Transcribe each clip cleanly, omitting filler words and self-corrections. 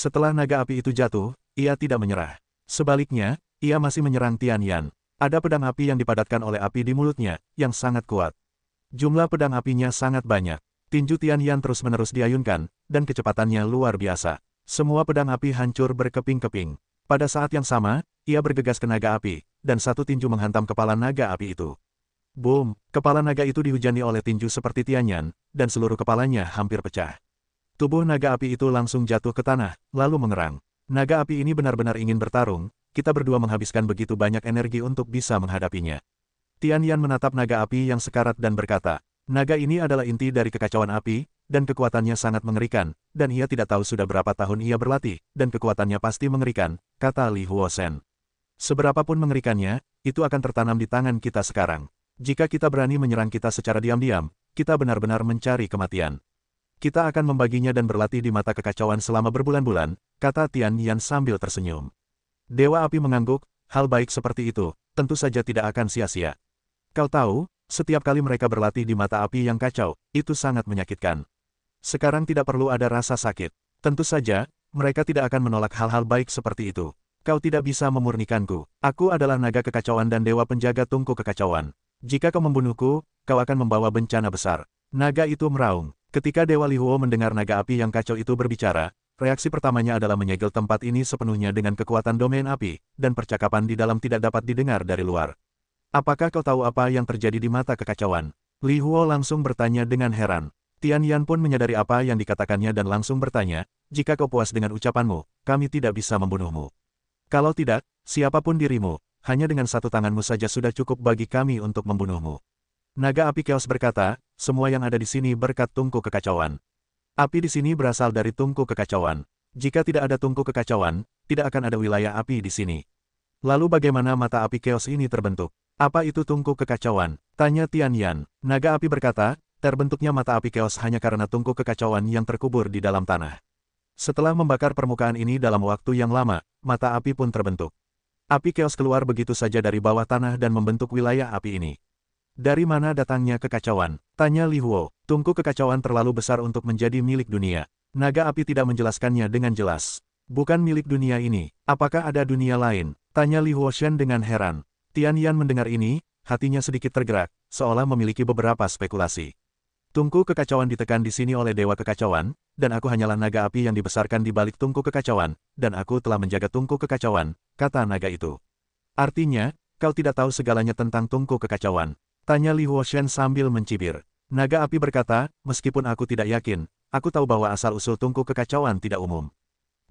Setelah naga api itu jatuh, ia tidak menyerah. Sebaliknya, ia masih menyerang Tian Yan. Ada pedang api yang dipadatkan oleh api di mulutnya, yang sangat kuat. Jumlah pedang apinya sangat banyak. Tinju Tian Yan terus-menerus diayunkan, dan kecepatannya luar biasa. Semua pedang api hancur berkeping-keping. Pada saat yang sama, ia bergegas ke naga api, dan satu tinju menghantam kepala naga api itu. Boom! Kepala naga itu dihujani oleh tinju seperti Tian Yan, dan seluruh kepalanya hampir pecah. Tubuh naga api itu langsung jatuh ke tanah, lalu mengerang. Naga api ini benar-benar ingin bertarung, kita berdua menghabiskan begitu banyak energi untuk bisa menghadapinya. Tian Yan menatap naga api yang sekarat dan berkata, naga ini adalah inti dari kekacauan api, dan kekuatannya sangat mengerikan, dan ia tidak tahu sudah berapa tahun ia berlatih, dan kekuatannya pasti mengerikan, kata Li Huoshen. Seberapapun mengerikannya, itu akan tertanam di tangan kita sekarang. Jika kita berani menyerang kita secara diam-diam, kita benar-benar mencari kematian. Kita akan membaginya dan berlatih di mata kekacauan selama berbulan-bulan, kata Tian Yan sambil tersenyum. Dewa Api mengangguk, hal baik seperti itu, tentu saja tidak akan sia-sia. Kau tahu, setiap kali mereka berlatih di mata api yang kacau, itu sangat menyakitkan. Sekarang tidak perlu ada rasa sakit. Tentu saja, mereka tidak akan menolak hal-hal baik seperti itu. Kau tidak bisa memurnikanku. Aku adalah naga kekacauan dan dewa penjaga tungku kekacauan. Jika kau membunuhku, kau akan membawa bencana besar. Naga itu meraung. Ketika Dewa Li Huo mendengar naga api yang kacau itu berbicara, reaksi pertamanya adalah menyegel tempat ini sepenuhnya dengan kekuatan domain api, dan percakapan di dalam tidak dapat didengar dari luar. Apakah kau tahu apa yang terjadi di mata kekacauan? Li Huo langsung bertanya dengan heran. Tian Yan pun menyadari apa yang dikatakannya dan langsung bertanya, jika kau puas dengan ucapanmu, kami tidak bisa membunuhmu. Kalau tidak, siapapun dirimu, hanya dengan satu tanganmu saja sudah cukup bagi kami untuk membunuhmu. Naga api Chaos berkata, semua yang ada di sini berkat tungku kekacauan. Api di sini berasal dari tungku kekacauan. Jika tidak ada tungku kekacauan, tidak akan ada wilayah api di sini. Lalu bagaimana mata api Chaos ini terbentuk? Apa itu tungku kekacauan? Tanya Tian Yan. Naga api berkata, terbentuknya mata api Chaos hanya karena tungku kekacauan yang terkubur di dalam tanah. Setelah membakar permukaan ini dalam waktu yang lama, mata api pun terbentuk. Api Chaos keluar begitu saja dari bawah tanah dan membentuk wilayah api ini. Dari mana datangnya kekacauan? Tanya Li Huo. Tungku kekacauan terlalu besar untuk menjadi milik dunia. Naga api tidak menjelaskannya dengan jelas. Bukan milik dunia ini. Apakah ada dunia lain? Tanya Li Huoshen dengan heran. Tian Yan mendengar ini, hatinya sedikit tergerak, seolah memiliki beberapa spekulasi. Tungku kekacauan ditekan di sini oleh Dewa Kekacauan, dan aku hanyalah naga api yang dibesarkan di balik tungku kekacauan, dan aku telah menjaga tungku kekacauan, kata naga itu. Artinya, kau tidak tahu segalanya tentang tungku kekacauan. Tanya Li Huoshen sambil mencibir. Naga api berkata, meskipun aku tidak yakin, aku tahu bahwa asal-usul tungku kekacauan tidak umum.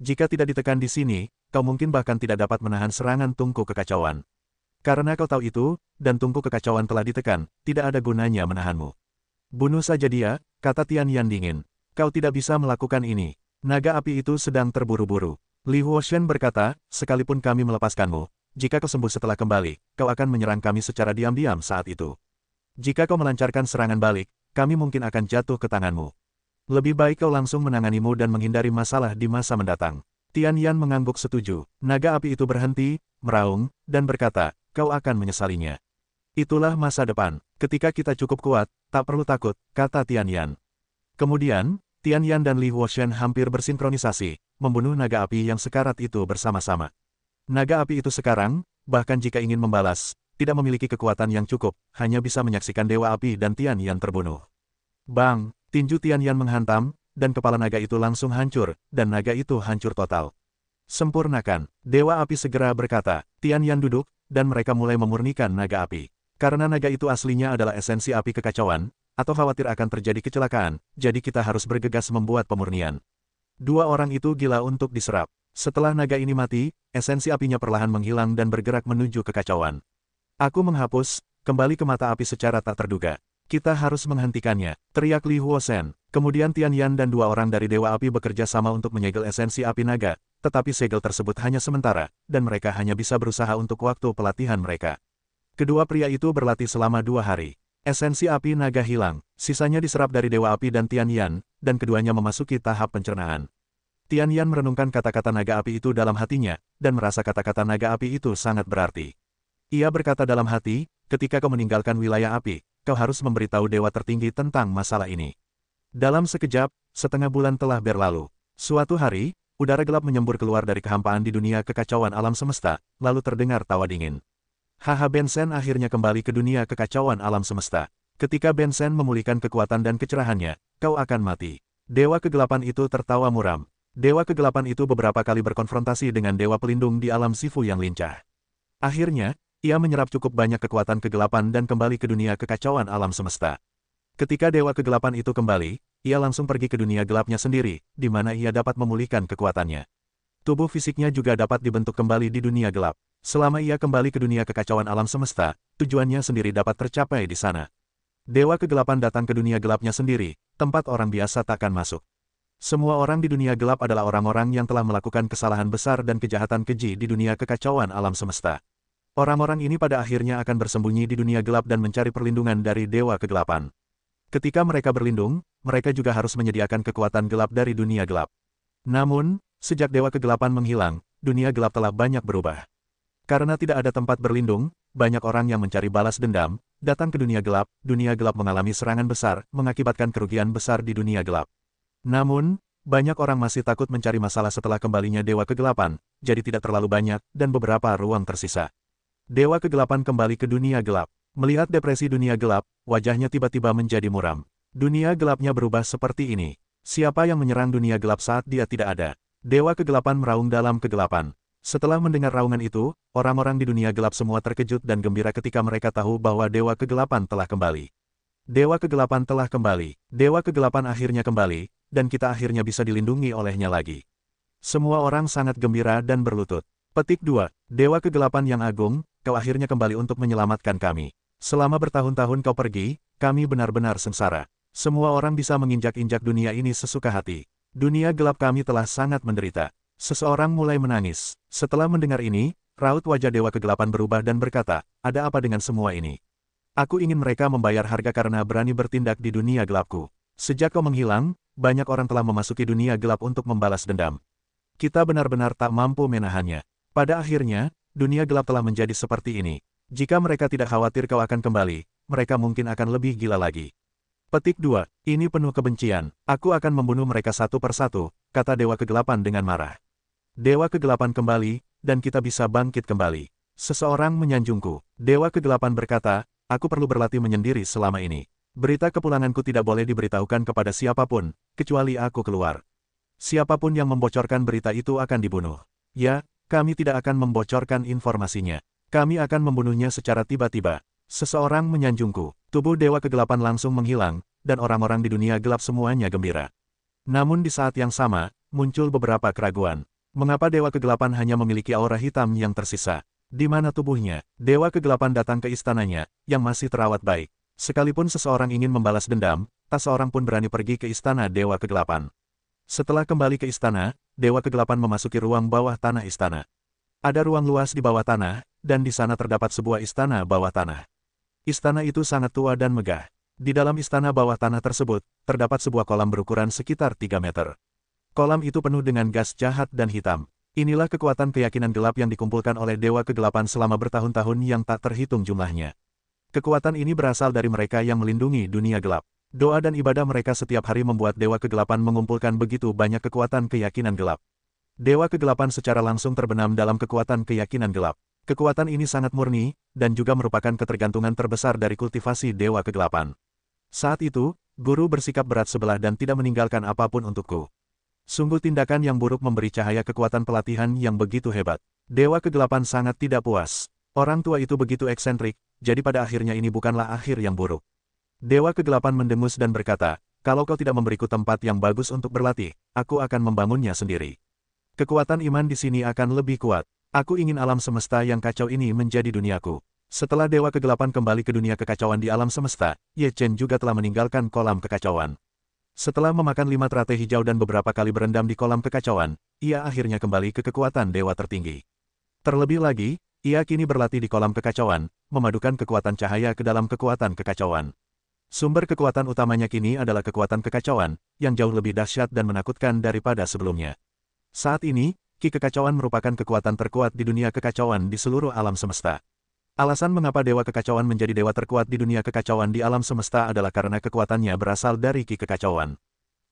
Jika tidak ditekan di sini, kau mungkin bahkan tidak dapat menahan serangan tungku kekacauan. Karena kau tahu itu, dan tungku kekacauan telah ditekan, tidak ada gunanya menahanmu. Bunuh saja dia, kata Tian Yan dingin. Kau tidak bisa melakukan ini. Naga api itu sedang terburu-buru. Li Huoshen berkata, sekalipun kami melepaskanmu, jika kau sembuh setelah kembali, kau akan menyerang kami secara diam-diam saat itu. Jika kau melancarkan serangan balik, kami mungkin akan jatuh ke tanganmu. Lebih baik kau langsung menanganimu dan menghindari masalah di masa mendatang. Tian Yan mengangguk setuju. Naga api itu berhenti, meraung, dan berkata, kau akan menyesalinya. Itulah masa depan. Ketika kita cukup kuat, tak perlu takut, kata Tian Yan. Kemudian, Tian Yan dan Li Huoshen hampir bersinkronisasi, membunuh naga api yang sekarat itu bersama-sama. Naga api itu sekarang, bahkan jika ingin membalas, tidak memiliki kekuatan yang cukup, hanya bisa menyaksikan Dewa Api dan Tian Yan terbunuh. Bang! Tinju Tian Yan menghantam, dan kepala naga itu langsung hancur, dan naga itu hancur total. Sempurnakan. Dewa Api segera berkata. Tian Yan duduk, dan mereka mulai memurnikan naga api. Karena naga itu aslinya adalah esensi api kekacauan, atau khawatir akan terjadi kecelakaan, jadi kita harus bergegas membuat pemurnian. Dua orang itu gila untuk diserap. Setelah naga ini mati, esensi apinya perlahan menghilang dan bergerak menuju kekacauan. Aku menghapus, kembali ke mata api secara tak terduga. Kita harus menghentikannya, teriak Li Huoshen. Kemudian Tian Yan dan dua orang dari Dewa Api bekerja sama untuk menyegel esensi api naga, tetapi segel tersebut hanya sementara, dan mereka hanya bisa berusaha untuk waktu pelatihan mereka. Kedua pria itu berlatih selama 2 hari. Esensi api naga hilang, sisanya diserap dari Dewa Api dan Tian Yan, dan keduanya memasuki tahap pencernaan. Tian Yan merenungkan kata-kata naga api itu dalam hatinya, dan merasa kata-kata naga api itu sangat berarti. Ia berkata dalam hati, ketika kau meninggalkan wilayah api, kau harus memberitahu dewa tertinggi tentang masalah ini. Dalam sekejap, setengah bulan telah berlalu. Suatu hari, Udara gelap menyembur keluar dari kehampaan di dunia kekacauan alam semesta, lalu terdengar tawa dingin. Haha, Bensen akhirnya kembali ke dunia kekacauan alam semesta. Ketika Bensen memulihkan kekuatan dan kecerahannya, kau akan mati. Dewa kegelapan itu tertawa muram. Dewa kegelapan itu beberapa kali berkonfrontasi dengan dewa pelindung di alam Sifu yang lincah. Akhirnya, ia menyerap cukup banyak kekuatan kegelapan dan kembali ke dunia kekacauan alam semesta. Ketika dewa kegelapan itu kembali, ia langsung pergi ke dunia gelapnya sendiri, di mana ia dapat memulihkan kekuatannya. Tubuh fisiknya juga dapat dibentuk kembali di dunia gelap. Selama ia kembali ke dunia kekacauan alam semesta, tujuannya sendiri dapat tercapai di sana. Dewa kegelapan datang ke dunia gelapnya sendiri, tempat orang biasa takkan masuk. Semua orang di dunia gelap adalah orang-orang yang telah melakukan kesalahan besar dan kejahatan keji di dunia kekacauan alam semesta. Orang-orang ini pada akhirnya akan bersembunyi di dunia gelap dan mencari perlindungan dari dewa kegelapan. Ketika mereka berlindung, mereka juga harus menyediakan kekuatan gelap dari dunia gelap. Namun, sejak dewa kegelapan menghilang, dunia gelap telah banyak berubah. Karena tidak ada tempat berlindung, banyak orang yang mencari balas dendam, datang ke dunia gelap mengalami serangan besar, mengakibatkan kerugian besar di dunia gelap. Namun, banyak orang masih takut mencari masalah setelah kembalinya dewa kegelapan, jadi tidak terlalu banyak, dan beberapa ruang tersisa. Dewa kegelapan kembali ke dunia gelap. Melihat depresi dunia gelap, wajahnya tiba-tiba menjadi muram. Dunia gelapnya berubah seperti ini. Siapa yang menyerang dunia gelap saat dia tidak ada? Dewa kegelapan meraung dalam kegelapan. Setelah mendengar raungan itu, orang-orang di dunia gelap semua terkejut dan gembira ketika mereka tahu bahwa dewa kegelapan telah kembali. Dewa kegelapan telah kembali. Dewa kegelapan akhirnya kembali, dan kita akhirnya bisa dilindungi olehnya lagi. Semua orang sangat gembira dan berlutut. Petik 2. Dewa kegelapan yang agung, kau akhirnya kembali untuk menyelamatkan kami. Selama bertahun-tahun kau pergi, kami benar-benar sengsara. Semua orang bisa menginjak-injak dunia ini sesuka hati. Dunia gelap kami telah sangat menderita. Seseorang mulai menangis. Setelah mendengar ini, raut wajah dewa kegelapan berubah dan berkata, ada apa dengan semua ini? Aku ingin mereka membayar harga karena berani bertindak di dunia gelapku. Sejak kau menghilang, banyak orang telah memasuki dunia gelap untuk membalas dendam. Kita benar-benar tak mampu menahannya. Pada akhirnya, dunia gelap telah menjadi seperti ini. Jika mereka tidak khawatir kau akan kembali, mereka mungkin akan lebih gila lagi. Petik 2. Ini penuh kebencian. Aku akan membunuh mereka satu persatu, kata dewa kegelapan dengan marah. Dewa kegelapan kembali, dan kita bisa bangkit kembali. Seseorang menyanjungku. Dewa kegelapan berkata, aku perlu berlatih menyendiri selama ini. Berita kepulanganku tidak boleh diberitahukan kepada siapapun, kecuali aku keluar. Siapapun yang membocorkan berita itu akan dibunuh. Ya, kami tidak akan membocorkan informasinya. Kami akan membunuhnya secara tiba-tiba. Seseorang menyanjungku. Tubuh dewa kegelapan langsung menghilang, dan orang-orang di dunia gelap semuanya gembira. Namun di saat yang sama, muncul beberapa keraguan. Mengapa dewa kegelapan hanya memiliki aura hitam yang tersisa? Di mana tubuhnya? Dewa kegelapan datang ke istananya, yang masih terawat baik. Sekalipun seseorang ingin membalas dendam, tak seorang pun berani pergi ke istana dewa kegelapan. Setelah kembali ke istana, dewa kegelapan memasuki ruang bawah tanah istana. Ada ruang luas di bawah tanah, dan di sana terdapat sebuah istana bawah tanah. Istana itu sangat tua dan megah. Di dalam istana bawah tanah tersebut, terdapat sebuah kolam berukuran sekitar 3 meter. Kolam itu penuh dengan gas jahat dan hitam. Inilah kekuatan keyakinan gelap yang dikumpulkan oleh dewa kegelapan selama bertahun-tahun yang tak terhitung jumlahnya. Kekuatan ini berasal dari mereka yang melindungi dunia gelap. Doa dan ibadah mereka setiap hari membuat dewa kegelapan mengumpulkan begitu banyak kekuatan keyakinan gelap. Dewa kegelapan secara langsung terbenam dalam kekuatan keyakinan gelap. Kekuatan ini sangat murni, dan juga merupakan ketergantungan terbesar dari kultivasi dewa kegelapan. Saat itu, guru bersikap berat sebelah dan tidak meninggalkan apapun untukku. Sungguh tindakan yang buruk memberi cahaya kekuatan pelatihan yang begitu hebat. Dewa kegelapan sangat tidak puas. Orang tua itu begitu eksentrik, jadi pada akhirnya ini bukanlah akhir yang buruk. Dewa kegelapan mendengus dan berkata, kalau kau tidak memberiku tempat yang bagus untuk berlatih, aku akan membangunnya sendiri. Kekuatan iman di sini akan lebih kuat. Aku ingin alam semesta yang kacau ini menjadi duniaku. Setelah dewa kegelapan kembali ke dunia kekacauan di alam semesta, Ye Chen juga telah meninggalkan kolam kekacauan. Setelah memakan 5 teratai hijau dan beberapa kali berendam di kolam kekacauan, ia akhirnya kembali ke kekuatan dewa tertinggi. Terlebih lagi, ia kini berlatih di kolam kekacauan, memadukan kekuatan cahaya ke dalam kekuatan kekacauan. Sumber kekuatan utamanya kini adalah kekuatan kekacauan, yang jauh lebih dahsyat dan menakutkan daripada sebelumnya. Saat ini, Ki kekacauan merupakan kekuatan terkuat di dunia kekacauan di seluruh alam semesta. Alasan mengapa dewa kekacauan menjadi dewa terkuat di dunia kekacauan di alam semesta adalah karena kekuatannya berasal dari Ki kekacauan.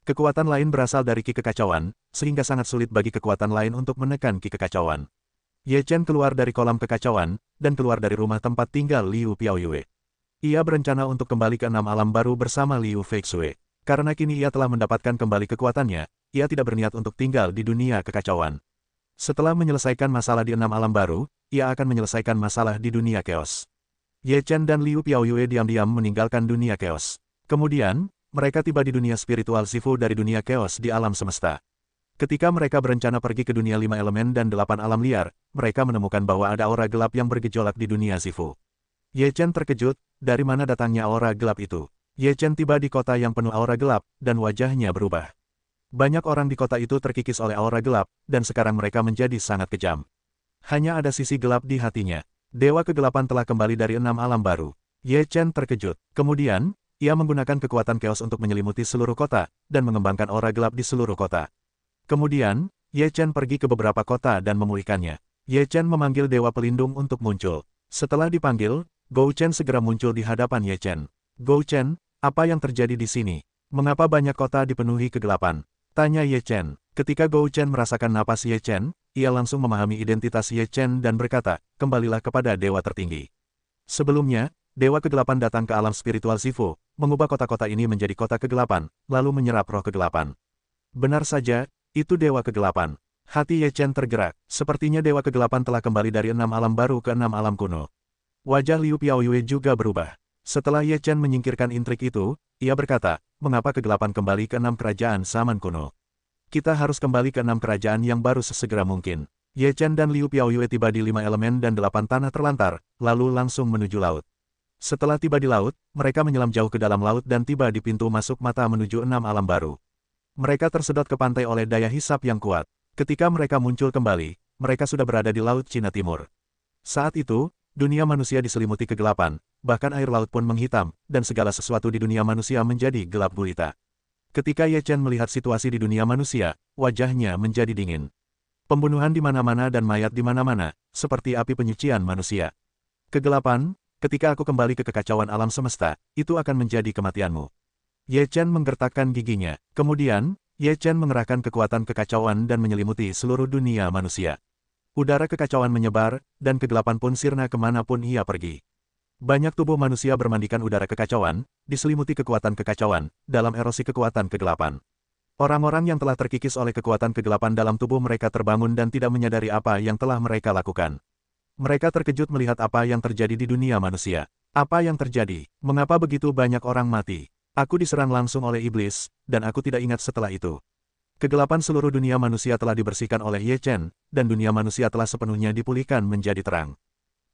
Kekuatan lain berasal dari Ki Kekacauan, sehingga sangat sulit bagi kekuatan lain untuk menekan Ki Kekacauan. Ye Chen keluar dari kolam kekacauan, dan keluar dari rumah tempat tinggal Liu Piaoyue. Ia berencana untuk kembali ke 6 alam baru bersama Liu Feixue. Karena kini ia telah mendapatkan kembali kekuatannya, ia tidak berniat untuk tinggal di dunia kekacauan. Setelah menyelesaikan masalah di 6 alam baru, ia akan menyelesaikan masalah di dunia chaos. Ye Chen dan Liu Piaoyue diam-diam meninggalkan dunia chaos. Kemudian, mereka tiba di dunia spiritual Sifu dari dunia chaos di alam semesta. Ketika mereka berencana pergi ke dunia 5 elemen dan 8 alam liar, mereka menemukan bahwa ada aura gelap yang bergejolak di dunia Sifu. Ye Chen terkejut, dari mana datangnya aura gelap itu? Ye Chen tiba di kota yang penuh aura gelap, dan wajahnya berubah. Banyak orang di kota itu terkikis oleh aura gelap, dan sekarang mereka menjadi sangat kejam. Hanya ada sisi gelap di hatinya. Dewa kegelapan telah kembali dari 6 alam baru. Ye Chen terkejut. Kemudian, ia menggunakan kekuatan chaos untuk menyelimuti seluruh kota, dan mengembangkan aura gelap di seluruh kota. Kemudian, Ye Chen pergi ke beberapa kota dan memulihkannya. Ye Chen memanggil Dewa Pelindung untuk muncul. Setelah dipanggil, Gou Chen segera muncul di hadapan Ye Chen. Gou Chen, apa yang terjadi di sini? Mengapa banyak kota dipenuhi kegelapan? Tanya Ye Chen. Ketika Gou Chen merasakan napas Ye Chen, ia langsung memahami identitas Ye Chen dan berkata, kembalilah kepada Dewa tertinggi. Sebelumnya, Dewa Kegelapan datang ke alam spiritual Sifu, mengubah kota-kota ini menjadi kota kegelapan, lalu menyerap roh kegelapan. Benar saja, itu Dewa Kegelapan. Hati Ye Chen tergerak, sepertinya Dewa Kegelapan telah kembali dari 6 alam baru ke 6 alam kuno. Wajah Liu Piaoyue juga berubah. Setelah Ye Chen menyingkirkan intrik itu, ia berkata, mengapa kegelapan kembali ke 6 kerajaan zaman kuno? Kita harus kembali ke 6 kerajaan yang baru sesegera mungkin. Ye Chen dan Liu Piaoyue tiba di 5 elemen dan 8 tanah terlantar, lalu langsung menuju laut. Setelah tiba di laut, mereka menyelam jauh ke dalam laut dan tiba di pintu masuk mata menuju 6 alam baru. Mereka tersedot ke pantai oleh daya hisap yang kuat. Ketika mereka muncul kembali, mereka sudah berada di Laut Cina Timur. Saat itu, dunia manusia diselimuti kegelapan, bahkan air laut pun menghitam, dan segala sesuatu di dunia manusia menjadi gelap gulita. Ketika Ye Chen melihat situasi di dunia manusia, wajahnya menjadi dingin. Pembunuhan di mana-mana dan mayat di mana-mana, seperti api penyucian manusia. Kegelapan, ketika aku kembali ke kekacauan alam semesta, itu akan menjadi kematianmu. Ye Chen menggertakkan giginya. Kemudian, Ye Chen mengerahkan kekuatan kekacauan dan menyelimuti seluruh dunia manusia. Udara kekacauan menyebar, dan kegelapan pun sirna kemanapun ia pergi. Banyak tubuh manusia bermandikan udara kekacauan, diselimuti kekuatan kekacauan, dalam erosi kekuatan kegelapan. Orang-orang yang telah terkikis oleh kekuatan kegelapan dalam tubuh mereka terbangun dan tidak menyadari apa yang telah mereka lakukan. Mereka terkejut melihat apa yang terjadi di dunia manusia. Apa yang terjadi? Mengapa begitu banyak orang mati? Aku diserang langsung oleh iblis, dan aku tidak ingat setelah itu. Kegelapan seluruh dunia manusia telah dibersihkan oleh Ye Chen, dan dunia manusia telah sepenuhnya dipulihkan menjadi terang.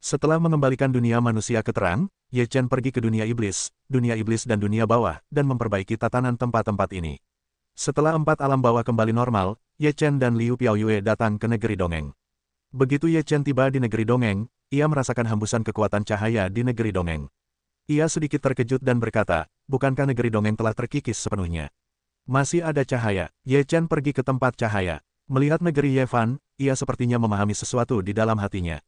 Setelah mengembalikan dunia manusia ke terang, Ye Chen pergi ke dunia iblis dan dunia bawah, dan memperbaiki tatanan tempat-tempat ini. Setelah 4 alam bawah kembali normal, Ye Chen dan Liu Piaoyue datang ke negeri dongeng. Begitu Ye Chen tiba di negeri dongeng, ia merasakan hembusan kekuatan cahaya di negeri dongeng. Ia sedikit terkejut dan berkata, bukankah negeri dongeng telah terkikis sepenuhnya? Masih ada cahaya. Ye Chen pergi ke tempat cahaya. Melihat negeri Ye Fan, ia sepertinya memahami sesuatu di dalam hatinya.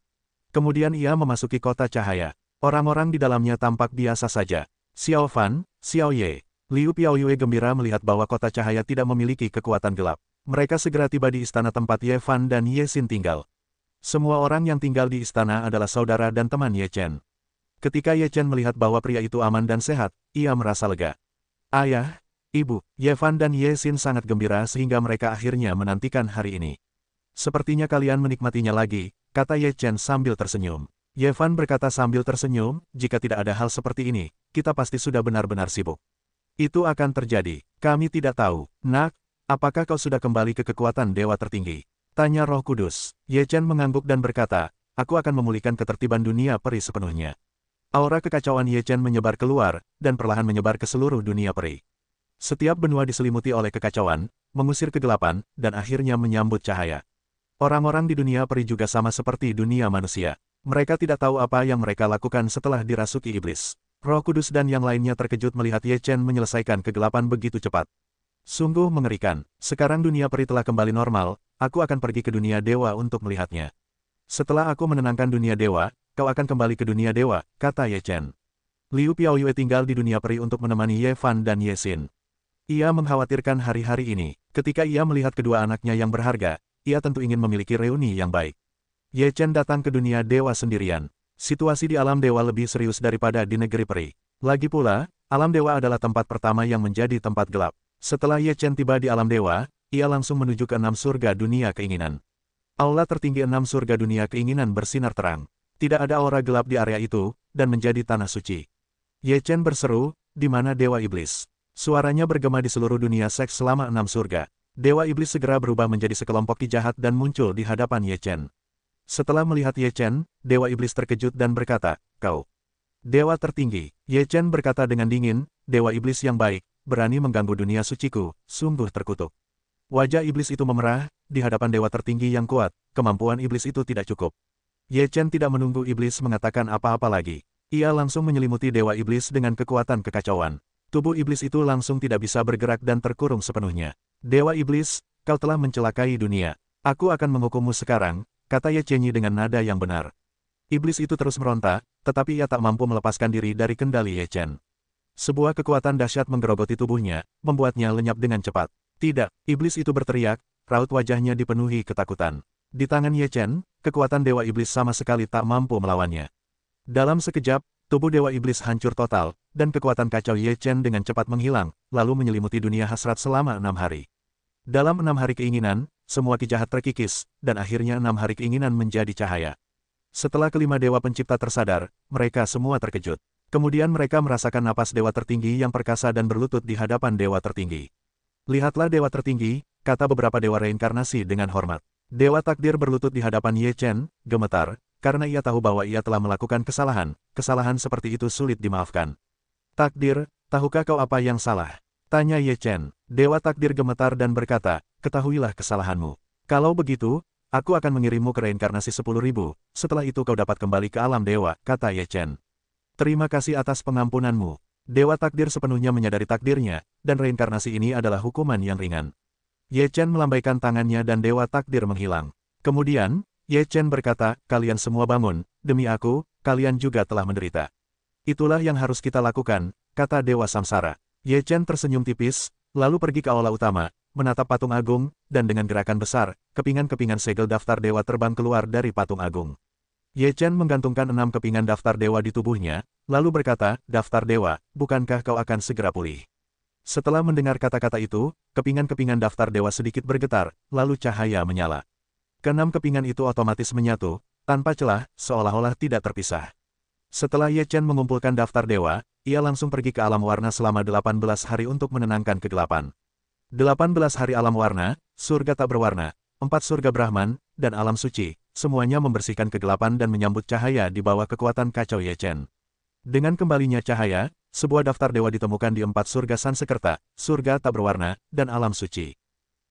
Kemudian ia memasuki kota cahaya. Orang-orang di dalamnya tampak biasa saja. Xiao Fan, Xiao Ye, Liu Piaoyue gembira melihat bahwa kota cahaya tidak memiliki kekuatan gelap. Mereka segera tiba di istana tempat Ye Fan dan Ye Xin tinggal. Semua orang yang tinggal di istana adalah saudara dan teman Ye Chen. Ketika Ye Chen melihat bahwa pria itu aman dan sehat, ia merasa lega. Ayah, Ibu, Ye Fan dan Ye Xin sangat gembira sehingga mereka akhirnya menantikan hari ini. Sepertinya kalian menikmatinya lagi, kata Ye Chen sambil tersenyum. Ye Fan berkata sambil tersenyum, jika tidak ada hal seperti ini, kita pasti sudah benar-benar sibuk. Itu akan terjadi, kami tidak tahu. Nak, apakah kau sudah kembali ke kekuatan dewa tertinggi? Tanya Roh Kudus. Ye Chen mengangguk dan berkata, aku akan memulihkan ketertiban dunia peri sepenuhnya. Aura kekacauan Ye Chen menyebar keluar, dan perlahan menyebar ke seluruh dunia peri. Setiap benua diselimuti oleh kekacauan, mengusir kegelapan, dan akhirnya menyambut cahaya. Orang-orang di dunia peri juga sama seperti dunia manusia. Mereka tidak tahu apa yang mereka lakukan setelah dirasuki iblis. Roh Kudus dan yang lainnya terkejut melihat Ye Chen menyelesaikan kegelapan begitu cepat. Sungguh mengerikan. Sekarang dunia peri telah kembali normal, aku akan pergi ke dunia dewa untuk melihatnya. Setelah aku menenangkan dunia dewa, kau akan kembali ke dunia dewa, kata Ye Chen. Liu Piaoyue tinggal di dunia peri untuk menemani Ye Fan dan Ye Xin. Ia mengkhawatirkan hari-hari ini. Ketika ia melihat kedua anaknya yang berharga, ia tentu ingin memiliki reuni yang baik. Ye Chen datang ke dunia dewa sendirian. Situasi di alam dewa lebih serius daripada di negeri peri. Lagi pula, alam dewa adalah tempat pertama yang menjadi tempat gelap. Setelah Ye Chen tiba di alam dewa, ia langsung menuju ke 6 surga dunia keinginan. Aula tertinggi 6 surga dunia keinginan bersinar terang. Tidak ada aura gelap di area itu, dan menjadi tanah suci. Ye Chen berseru, "Di mana Dewa Iblis?" Suaranya bergema di seluruh dunia seks selama 6 surga. Dewa Iblis segera berubah menjadi sekelompok ki jahat dan muncul di hadapan Ye Chen. Setelah melihat Ye Chen, Dewa Iblis terkejut dan berkata, "Kau, Dewa tertinggi." Ye Chen berkata dengan dingin, "Dewa Iblis yang baik, berani mengganggu dunia suciku, sungguh terkutuk." Wajah Iblis itu memerah, di hadapan Dewa tertinggi yang kuat, kemampuan Iblis itu tidak cukup. Ye Chen tidak menunggu Iblis mengatakan apa-apa lagi. Ia langsung menyelimuti Dewa Iblis dengan kekuatan kekacauan. Tubuh Iblis itu langsung tidak bisa bergerak dan terkurung sepenuhnya. "Dewa Iblis, kau telah mencelakai dunia. Aku akan menghukummu sekarang," kata Ye Chen dengan nada yang benar. Iblis itu terus meronta, tetapi ia tak mampu melepaskan diri dari kendali Ye Chen. Sebuah kekuatan dahsyat menggerogoti tubuhnya, membuatnya lenyap dengan cepat. "Tidak!" Iblis itu berteriak, raut wajahnya dipenuhi ketakutan. Di tangan Ye Chen, kekuatan Dewa Iblis sama sekali tak mampu melawannya. Dalam sekejap, tubuh Dewa Iblis hancur total, dan kekuatan kacau Ye Chen dengan cepat menghilang, lalu menyelimuti dunia hasrat selama 6 hari. Dalam 6 hari keinginan, semua ki jahat terkikis, dan akhirnya 6 hari keinginan menjadi cahaya. Setelah kelima dewa pencipta tersadar, mereka semua terkejut. Kemudian mereka merasakan napas dewa tertinggi yang perkasa dan berlutut di hadapan dewa tertinggi. "Lihatlah dewa tertinggi," kata beberapa dewa reinkarnasi dengan hormat. Dewa takdir berlutut di hadapan Ye Chen, gemetar, karena ia tahu bahwa ia telah melakukan kesalahan. Kesalahan seperti itu sulit dimaafkan. "Takdir, tahukah kau apa yang salah?" tanya Ye Chen. Dewa takdir gemetar dan berkata, "Ketahuilah kesalahanmu. Kalau begitu, aku akan mengirimmu ke reinkarnasi 10.000, setelah itu kau dapat kembali ke alam dewa," kata Ye Chen. "Terima kasih atas pengampunanmu." Dewa takdir sepenuhnya menyadari takdirnya, dan reinkarnasi ini adalah hukuman yang ringan. Ye Chen melambaikan tangannya dan dewa takdir menghilang. Kemudian, Ye Chen berkata, "Kalian semua bangun, demi aku, kalian juga telah menderita. Itulah yang harus kita lakukan," kata Dewa Samsara. Ye Chen tersenyum tipis, lalu pergi ke aula utama, menatap patung agung, dan dengan gerakan besar, kepingan-kepingan segel daftar dewa terbang keluar dari patung agung. Ye Chen menggantungkan 6 kepingan daftar dewa di tubuhnya, lalu berkata, "Daftar dewa, bukankah kau akan segera pulih?" Setelah mendengar kata-kata itu, kepingan-kepingan daftar dewa sedikit bergetar, lalu cahaya menyala. Keenam kepingan itu otomatis menyatu, tanpa celah, seolah-olah tidak terpisah. Setelah Ye Chen mengumpulkan daftar dewa, ia langsung pergi ke alam warna selama 18 hari untuk menenangkan kegelapan. 18 hari alam warna, surga tak berwarna, 4 surga Brahman, dan alam suci, semuanya membersihkan kegelapan dan menyambut cahaya di bawah kekuatan kacau Ye Chen. Dengan kembalinya cahaya, sebuah daftar dewa ditemukan di 4 surga Sansekerta, surga tak berwarna, dan alam suci.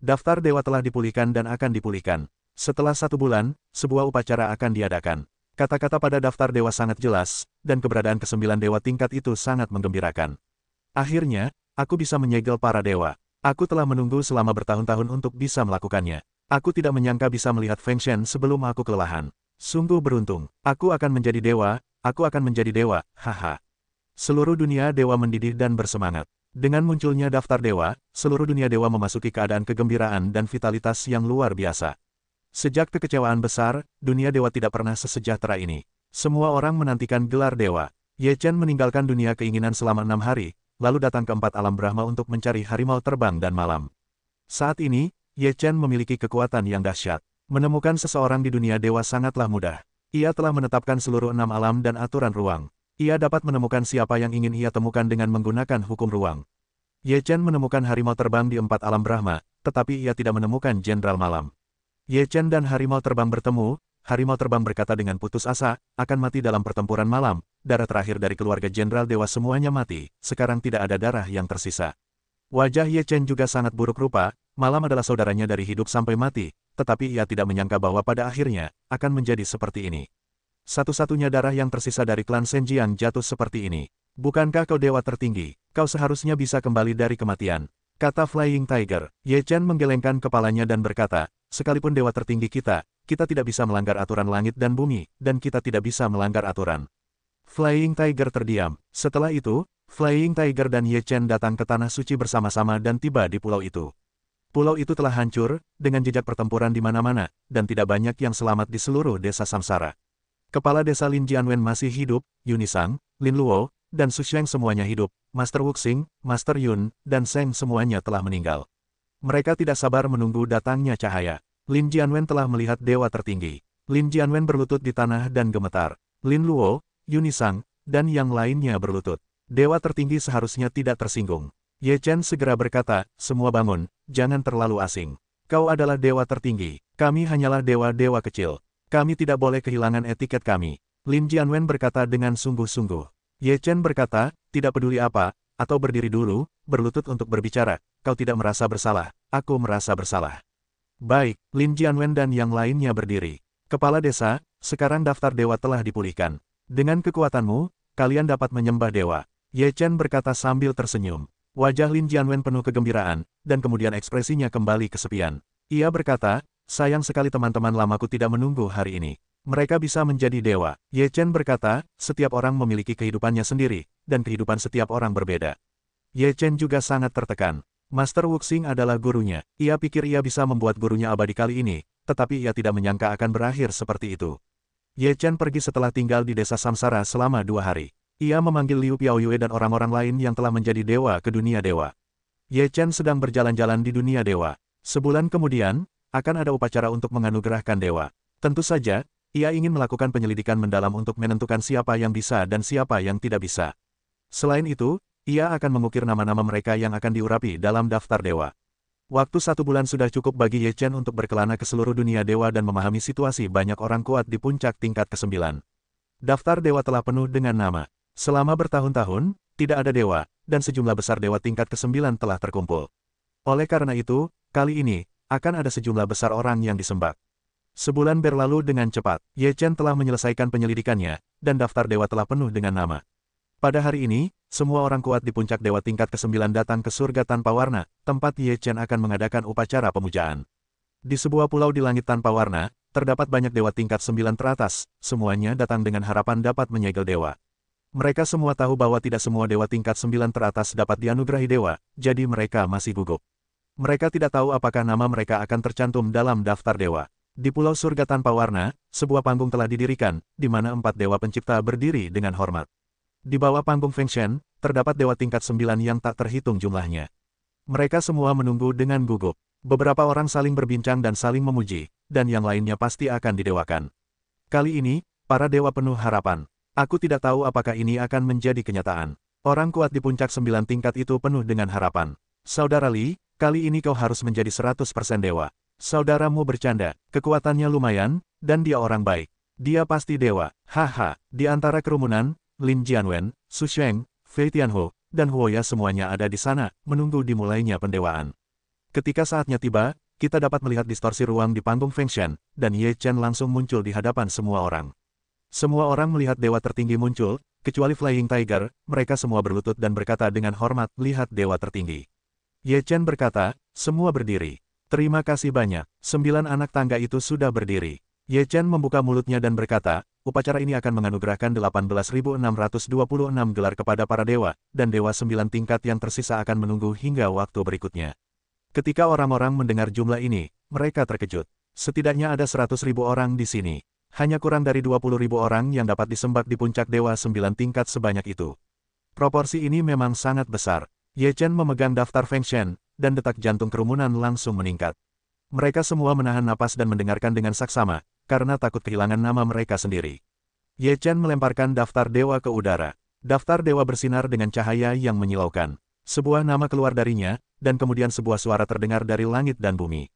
Daftar dewa telah dipulihkan dan akan dipulihkan. Setelah 1 bulan, sebuah upacara akan diadakan. Kata-kata pada daftar dewa sangat jelas, dan keberadaan ke-9 dewa tingkat itu sangat menggembirakan. "Akhirnya, aku bisa menyegel para dewa. Aku telah menunggu selama bertahun-tahun untuk bisa melakukannya. Aku tidak menyangka bisa melihat Feng Shen sebelum aku kelelahan. Sungguh beruntung. Aku akan menjadi dewa, aku akan menjadi dewa, haha." Seluruh dunia dewa mendidih dan bersemangat. Dengan munculnya daftar dewa, seluruh dunia dewa memasuki keadaan kegembiraan dan vitalitas yang luar biasa. Sejak kekecewaan besar, dunia dewa tidak pernah sesejahtera ini. Semua orang menantikan gelar dewa. Ye Chen meninggalkan dunia keinginan selama 6 hari, lalu datang ke 4 alam Brahma untuk mencari harimau terbang dan malam. Saat ini, Ye Chen memiliki kekuatan yang dahsyat. Menemukan seseorang di dunia dewa sangatlah mudah. Ia telah menetapkan seluruh 6 alam dan aturan ruang. Ia dapat menemukan siapa yang ingin ia temukan dengan menggunakan hukum ruang. Ye Chen menemukan harimau terbang di 4 alam Brahma, tetapi ia tidak menemukan jenderal malam. Ye Chen dan harimau terbang bertemu, harimau terbang berkata dengan putus asa, "Akan mati dalam pertempuran malam, darah terakhir dari keluarga jenderal dewa semuanya mati, sekarang tidak ada darah yang tersisa." Wajah Ye Chen juga sangat buruk rupa, malam adalah saudaranya dari hidup sampai mati, tetapi ia tidak menyangka bahwa pada akhirnya, akan menjadi seperti ini. Satu-satunya darah yang tersisa dari klan Senjiang jatuh seperti ini. "Bukankah kau dewa tertinggi? Kau seharusnya bisa kembali dari kematian," kata Flying Tiger. Ye Chen menggelengkan kepalanya dan berkata, "Sekalipun dewa tertinggi kita tidak bisa melanggar aturan langit dan bumi, dan kita tidak bisa melanggar aturan." Flying Tiger terdiam. Setelah itu, Flying Tiger dan Ye Chen datang ke Tanah Suci bersama-sama dan tiba di pulau itu. Pulau itu telah hancur, dengan jejak pertempuran di mana-mana, dan tidak banyak yang selamat di seluruh desa Samsara. Kepala desa Lin Jianwen masih hidup, Yunisang, Lin Luo, dan Su Sheng semuanya hidup, Master Wuxing, Master Yun, dan Seng semuanya telah meninggal. Mereka tidak sabar menunggu datangnya cahaya. Lin Jianwen telah melihat dewa tertinggi. Lin Jianwen berlutut di tanah dan gemetar. Lin Luo, Yunisang, dan yang lainnya berlutut. Dewa tertinggi seharusnya tidak tersinggung. Ye Chen segera berkata, semua bangun, jangan terlalu asing. Kau adalah dewa tertinggi, kami hanyalah dewa-dewa kecil. Kami tidak boleh kehilangan etiket kami. Lin Jianwen berkata dengan sungguh-sungguh. Ye Chen berkata, tidak peduli apa, atau berdiri dulu, berlutut untuk berbicara, kau tidak merasa bersalah, aku merasa bersalah. Baik, Lin Jianwen dan yang lainnya berdiri. Kepala desa, sekarang daftar dewa telah dipulihkan. Dengan kekuatanmu, kalian dapat menyembah dewa. Ye Chen berkata sambil tersenyum. Wajah Lin Jianwen penuh kegembiraan, dan kemudian ekspresinya kembali kesepian. Ia berkata, sayang sekali teman-teman lamaku tidak menunggu hari ini. Mereka bisa menjadi dewa. Ye Chen berkata, setiap orang memiliki kehidupannya sendiri, dan kehidupan setiap orang berbeda. Ye Chen juga sangat tertekan. Master Wuxing adalah gurunya. Ia pikir ia bisa membuat gurunya abadi kali ini, tetapi ia tidak menyangka akan berakhir seperti itu. Ye Chen pergi setelah tinggal di desa Samsara selama 2 hari. Ia memanggil Liu Piaoyue dan orang-orang lain yang telah menjadi dewa ke dunia dewa. Ye Chen sedang berjalan-jalan di dunia dewa. Sebulan kemudian, akan ada upacara untuk menganugerahkan dewa. Tentu saja, ia ingin melakukan penyelidikan mendalam untuk menentukan siapa yang bisa dan siapa yang tidak bisa. Selain itu, ia akan mengukir nama-nama mereka yang akan diurapi dalam daftar dewa. Waktu 1 bulan sudah cukup bagi Ye Chen untuk berkelana ke seluruh dunia dewa dan memahami situasi banyak orang kuat di puncak tingkat ke-9. Daftar dewa telah penuh dengan nama. Selama bertahun-tahun, tidak ada dewa, dan sejumlah besar dewa tingkat ke-9 telah terkumpul. Oleh karena itu, kali ini, akan ada sejumlah besar orang yang disembah. Sebulan berlalu dengan cepat, Ye Chen telah menyelesaikan penyelidikannya, dan daftar dewa telah penuh dengan nama. Pada hari ini, semua orang kuat di puncak dewa tingkat ke-9 datang ke surga tanpa warna, tempat Ye Chen akan mengadakan upacara pemujaan. Di sebuah pulau di langit tanpa warna, terdapat banyak dewa tingkat 9 teratas, semuanya datang dengan harapan dapat menyegel dewa. Mereka semua tahu bahwa tidak semua dewa tingkat 9 teratas dapat dianugerahi dewa, jadi mereka masih gugup. Mereka tidak tahu apakah nama mereka akan tercantum dalam daftar dewa. Di Pulau Surga Tanpa Warna, sebuah panggung telah didirikan, di mana 4 dewa pencipta berdiri dengan hormat. Di bawah panggung Feng Shen, terdapat dewa tingkat 9 yang tak terhitung jumlahnya. Mereka semua menunggu dengan gugup. Beberapa orang saling berbincang dan saling memuji, dan yang lainnya pasti akan didewakan. Kali ini, para dewa penuh harapan. Aku tidak tahu apakah ini akan menjadi kenyataan. Orang kuat di puncak 9 tingkat itu penuh dengan harapan. Saudara Li, kali ini kau harus menjadi 100% dewa. Saudaramu bercanda, kekuatannya lumayan, dan dia orang baik. Dia pasti dewa, haha. Di antara kerumunan, Lin Jianwen, Su Sheng, Fei Tianhu, dan Huoya semuanya ada di sana, menunggu dimulainya pendewaan. Ketika saatnya tiba, kita dapat melihat distorsi ruang di panggung Feng Shen, dan Ye Chen langsung muncul di hadapan semua orang. Semua orang melihat dewa tertinggi muncul, kecuali Flying Tiger, mereka semua berlutut dan berkata dengan hormat, lihat dewa tertinggi. Ye Chen berkata, semua berdiri. Terima kasih banyak, 9 anak tangga itu sudah berdiri. Ye Chen membuka mulutnya dan berkata, upacara ini akan menganugerahkan 18.626 gelar kepada para dewa, dan dewa 9 tingkat yang tersisa akan menunggu hingga waktu berikutnya. Ketika orang-orang mendengar jumlah ini, mereka terkejut. Setidaknya ada 100.000 orang di sini. Hanya kurang dari 20.000 orang yang dapat disembah di puncak dewa 9 tingkat sebanyak itu. Proporsi ini memang sangat besar. Ye Chen memegang daftar Feng Shen, dan detak jantung kerumunan langsung meningkat. Mereka semua menahan napas dan mendengarkan dengan saksama, karena takut kehilangan nama mereka sendiri. Ye Chen melemparkan daftar dewa ke udara. Daftar dewa bersinar dengan cahaya yang menyilaukan. Sebuah nama keluar darinya, dan kemudian sebuah suara terdengar dari langit dan bumi.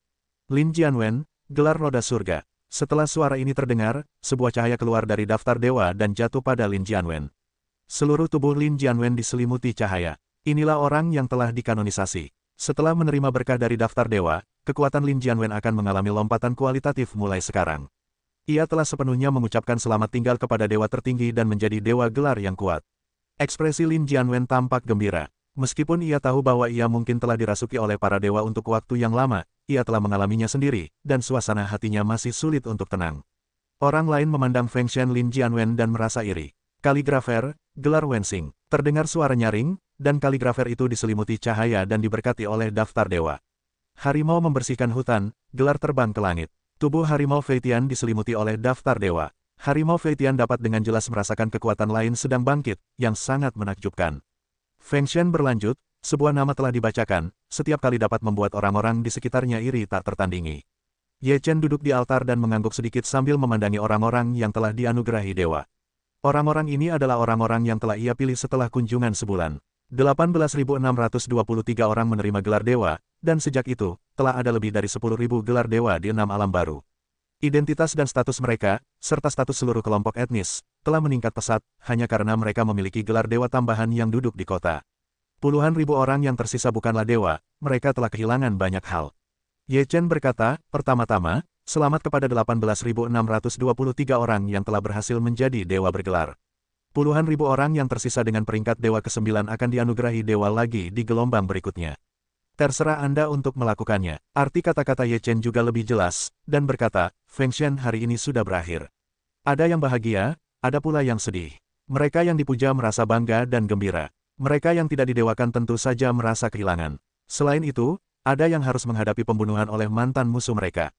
Lin Jianwen, gelar roda surga. Setelah suara ini terdengar, sebuah cahaya keluar dari daftar dewa dan jatuh pada Lin Jianwen. Seluruh tubuh Lin Jianwen diselimuti cahaya. Inilah orang yang telah dikanonisasi. Setelah menerima berkah dari daftar dewa, kekuatan Lin Jianwen akan mengalami lompatan kualitatif mulai sekarang. Ia telah sepenuhnya mengucapkan selamat tinggal kepada dewa tertinggi dan menjadi dewa gelar yang kuat. Ekspresi Lin Jianwen tampak gembira. Meskipun ia tahu bahwa ia mungkin telah dirasuki oleh para dewa untuk waktu yang lama, ia telah mengalaminya sendiri, dan suasana hatinya masih sulit untuk tenang. Orang lain memandang Feng Shen Lin Jianwen dan merasa iri. Kaligrafer, gelar Wensing. Terdengar suara nyaring, dan kaligrafer itu diselimuti cahaya dan diberkati oleh daftar dewa. Harimau membersihkan hutan, gelar terbang ke langit. Tubuh harimau Feitian diselimuti oleh daftar dewa. Harimau Feitian dapat dengan jelas merasakan kekuatan lain sedang bangkit, yang sangat menakjubkan. Feng Shen berlanjut, sebuah nama telah dibacakan, setiap kali dapat membuat orang-orang di sekitarnya iri tak tertandingi. Ye Chen duduk di altar dan mengangguk sedikit sambil memandangi orang-orang yang telah dianugerahi dewa. Orang-orang ini adalah orang-orang yang telah ia pilih setelah kunjungan sebulan. 18.623 orang menerima gelar dewa, dan sejak itu, telah ada lebih dari 10.000 gelar dewa di 6 alam baru. Identitas dan status mereka, serta status seluruh kelompok etnis, telah meningkat pesat, hanya karena mereka memiliki gelar dewa tambahan yang duduk di kota. Puluhan ribu orang yang tersisa bukanlah dewa, mereka telah kehilangan banyak hal. Ye Chen berkata, pertama-tama, selamat kepada 18.623 orang yang telah berhasil menjadi dewa bergelar. Puluhan ribu orang yang tersisa dengan peringkat dewa ke-9 akan dianugerahi dewa lagi di gelombang berikutnya. Terserah Anda untuk melakukannya. Arti kata-kata Ye Chen juga lebih jelas, dan berkata, Feng Shen hari ini sudah berakhir. Ada yang bahagia, ada pula yang sedih. Mereka yang dipuja merasa bangga dan gembira. Mereka yang tidak didewakan tentu saja merasa kehilangan. Selain itu, ada yang harus menghadapi pembunuhan oleh mantan musuh mereka.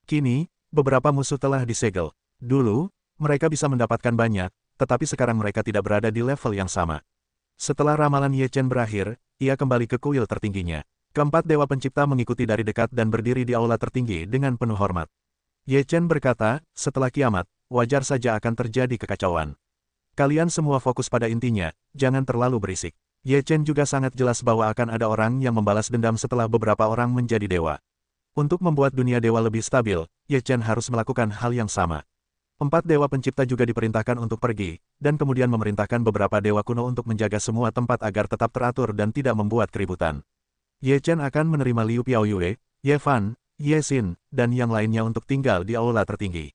Kini, beberapa musuh telah disegel. Dulu, mereka bisa mendapatkan banyak, tetapi sekarang mereka tidak berada di level yang sama. Setelah ramalan Ye Chen berakhir, ia kembali ke kuil tertingginya. Keempat dewa pencipta mengikuti dari dekat dan berdiri di aula tertinggi dengan penuh hormat. Ye Chen berkata, setelah kiamat, wajar saja akan terjadi kekacauan. Kalian semua fokus pada intinya, jangan terlalu berisik. Ye Chen juga sangat jelas bahwa akan ada orang yang membalas dendam setelah beberapa orang menjadi dewa. Untuk membuat dunia dewa lebih stabil, Ye Chen harus melakukan hal yang sama. 4 dewa pencipta juga diperintahkan untuk pergi, dan kemudian memerintahkan beberapa dewa kuno untuk menjaga semua tempat agar tetap teratur dan tidak membuat keributan. Ye Chen akan menerima Liu Piaoyue, Ye Fan, Ye Xin, dan yang lainnya untuk tinggal di aula tertinggi.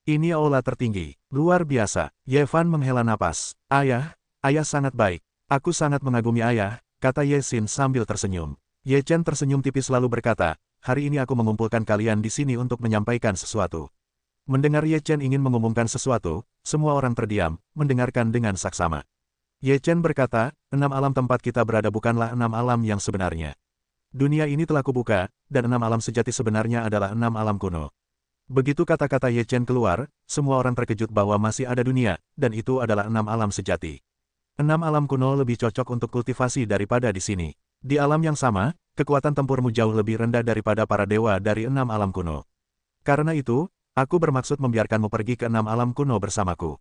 Ini aula tertinggi, luar biasa. Ye Fan menghela napas. Ayah sangat baik. Aku sangat mengagumi ayah, kata Ye Xin sambil tersenyum. Ye Chen tersenyum tipis lalu berkata, hari ini aku mengumpulkan kalian di sini untuk menyampaikan sesuatu. Mendengar Ye Chen ingin mengumumkan sesuatu, semua orang terdiam, mendengarkan dengan saksama. Ye Chen berkata, 6 alam tempat kita berada bukanlah 6 alam yang sebenarnya. Dunia ini telah kubuka, dan 6 alam sejati sebenarnya adalah 6 alam kuno. Begitu kata-kata Ye Chen keluar, semua orang terkejut bahwa masih ada dunia, dan itu adalah 6 alam sejati. 6 alam kuno lebih cocok untuk kultivasi daripada di sini. Di alam yang sama, kekuatan tempurmu jauh lebih rendah daripada para dewa dari 6 alam kuno. Karena itu, aku bermaksud membiarkanmu pergi ke 6 alam kuno bersamaku.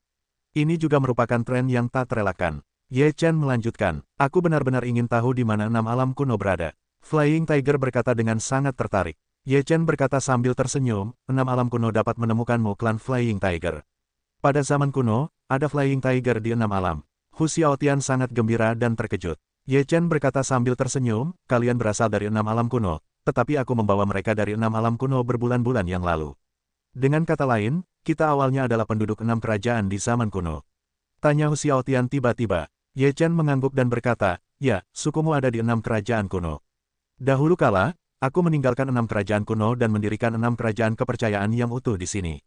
Ini juga merupakan tren yang tak terelakkan. Ye Chen melanjutkan, aku benar-benar ingin tahu di mana 6 alam kuno berada. Flying Tiger berkata dengan sangat tertarik. Ye Chen berkata sambil tersenyum, 6 alam kuno dapat menemukanmu klan Flying Tiger. Pada zaman kuno, ada Flying Tiger di 6 alam. Hu Xiaotian sangat gembira dan terkejut. Ye Chen berkata sambil tersenyum, kalian berasal dari 6 alam kuno, tetapi aku membawa mereka dari 6 alam kuno berbulan-bulan yang lalu. Dengan kata lain, kita awalnya adalah penduduk 6 kerajaan di zaman kuno. Tanya Hu Xiaotian tiba-tiba. Ye Chen mengangguk dan berkata, ya, sukumu ada di 6 kerajaan kuno. Dahulu kala, aku meninggalkan 6 kerajaan kuno dan mendirikan 6 kerajaan kepercayaan yang utuh di sini.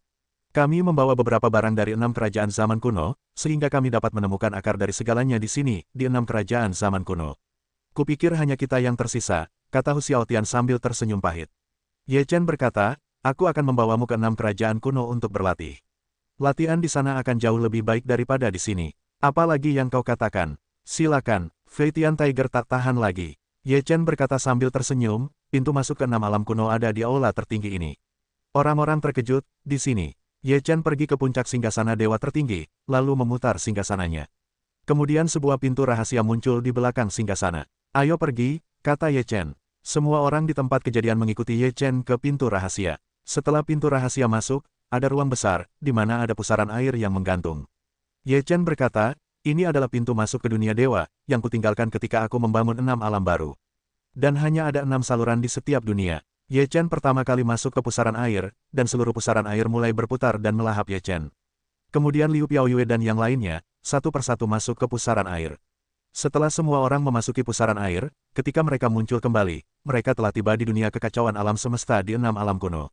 Kami membawa beberapa barang dari 6 kerajaan zaman kuno, sehingga kami dapat menemukan akar dari segalanya di sini, di 6 kerajaan zaman kuno. Kupikir hanya kita yang tersisa, kata Hu Xiaotian sambil tersenyum pahit. Ye Chen berkata, aku akan membawamu ke 6 kerajaan kuno untuk berlatih. Latihan di sana akan jauh lebih baik daripada di sini. Apalagi yang kau katakan? Silakan, Feitian Tiger tak tahan lagi. Ye Chen berkata sambil tersenyum, pintu masuk ke 6 alam kuno ada di aula tertinggi ini. Orang-orang terkejut, di sini. Ye Chen pergi ke puncak singgasana dewa tertinggi, lalu memutar singgasananya. Kemudian sebuah pintu rahasia muncul di belakang singgasana. Ayo pergi, kata Ye Chen. Semua orang di tempat kejadian mengikuti Ye Chen ke pintu rahasia. Setelah pintu rahasia masuk, ada ruang besar, di mana ada pusaran air yang menggantung. Ye Chen berkata, ini adalah pintu masuk ke dunia dewa, yang kutinggalkan ketika aku membangun 6 alam baru. Dan hanya ada 6 saluran di setiap dunia. Ye Chen pertama kali masuk ke pusaran air, dan seluruh pusaran air mulai berputar dan melahap Ye Chen. Kemudian Liu Piaoyue dan yang lainnya, satu persatu masuk ke pusaran air. Setelah semua orang memasuki pusaran air, ketika mereka muncul kembali, mereka telah tiba di dunia kekacauan alam semesta di 6 alam kuno.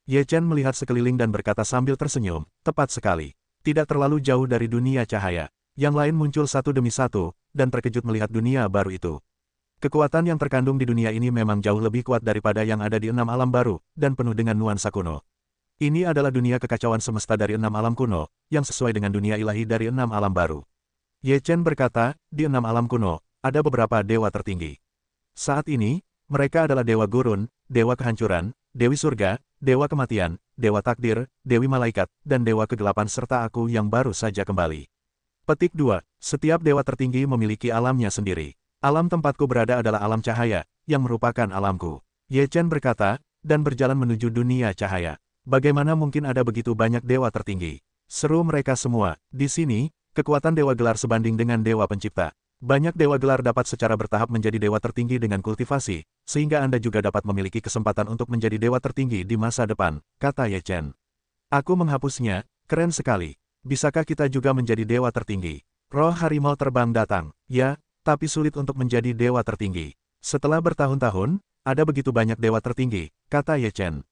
Ye Chen melihat sekeliling dan berkata sambil tersenyum, tepat sekali. Tidak terlalu jauh dari dunia cahaya. Yang lain muncul satu demi satu, dan terkejut melihat dunia baru itu. Kekuatan yang terkandung di dunia ini memang jauh lebih kuat daripada yang ada di 6 alam baru, dan penuh dengan nuansa kuno. Ini adalah dunia kekacauan semesta dari 6 alam kuno, yang sesuai dengan dunia ilahi dari 6 alam baru. Ye Chen berkata, di 6 alam kuno, ada beberapa dewa tertinggi. Saat ini, mereka adalah Dewa Gurun, Dewa Kehancuran, Dewi Surga, Dewa Kematian, Dewa Takdir, Dewi Malaikat, dan Dewa Kegelapan serta aku yang baru saja kembali. Petik 2. Setiap dewa tertinggi memiliki alamnya sendiri. Alam tempatku berada adalah alam cahaya, yang merupakan alamku. Ye Chen berkata, dan berjalan menuju dunia cahaya. Bagaimana mungkin ada begitu banyak dewa tertinggi? Seru mereka semua. Di sini, kekuatan dewa gelar sebanding dengan dewa pencipta. Banyak dewa gelar dapat secara bertahap menjadi dewa tertinggi dengan kultivasi, sehingga Anda juga dapat memiliki kesempatan untuk menjadi dewa tertinggi di masa depan, kata Ye Chen. Aku menghapusnya, keren sekali. Bisakah kita juga menjadi dewa tertinggi? Roh harimau terbang datang. Ya, tapi sulit untuk menjadi dewa tertinggi. Setelah bertahun-tahun, ada begitu banyak dewa tertinggi, kata Ye Chen.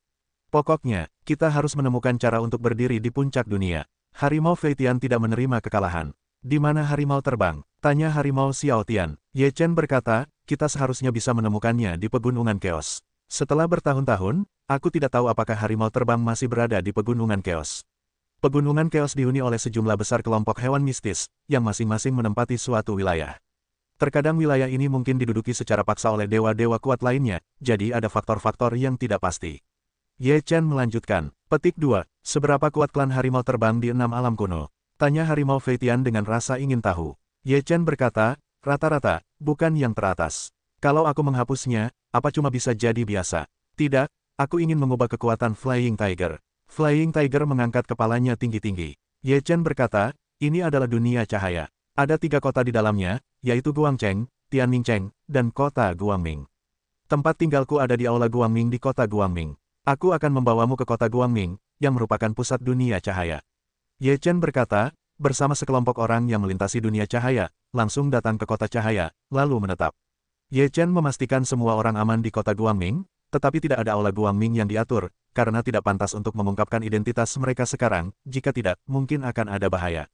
Pokoknya, kita harus menemukan cara untuk berdiri di puncak dunia. Harimau Feitian tidak menerima kekalahan. Di mana harimau terbang? Tanya harimau Xiao Tian. Ye Chen berkata, kita seharusnya bisa menemukannya di pegunungan Chaos. Setelah bertahun-tahun, aku tidak tahu apakah harimau terbang masih berada di pegunungan Chaos. Pegunungan Chaos dihuni oleh sejumlah besar kelompok hewan mistis, yang masing-masing menempati suatu wilayah. Terkadang wilayah ini mungkin diduduki secara paksa oleh dewa-dewa kuat lainnya, jadi ada faktor-faktor yang tidak pasti. Ye Chen melanjutkan, petik 2, seberapa kuat klan harimau terbang di 6 alam kuno? Tanya harimau Feitian dengan rasa ingin tahu. Ye Chen berkata, rata-rata, bukan yang teratas. Kalau aku menghapusnya, apa cuma bisa jadi biasa? Tidak, aku ingin mengubah kekuatan Flying Tiger. Flying Tiger mengangkat kepalanya tinggi-tinggi. Ye Chen berkata, ini adalah dunia cahaya. Ada 3 kota di dalamnya, yaitu Guangcheng, Tianmingcheng, dan kota Guangming. Tempat tinggalku ada di Aula Guangming di kota Guangming. Aku akan membawamu ke kota Guangming, yang merupakan pusat dunia cahaya. Ye Chen berkata, bersama sekelompok orang yang melintasi dunia cahaya, langsung datang ke kota cahaya, lalu menetap. Ye Chen memastikan semua orang aman di kota Guangming, tetapi tidak ada Aula Guangming yang diatur, karena tidak pantas untuk mengungkapkan identitas mereka sekarang, jika tidak, mungkin akan ada bahaya.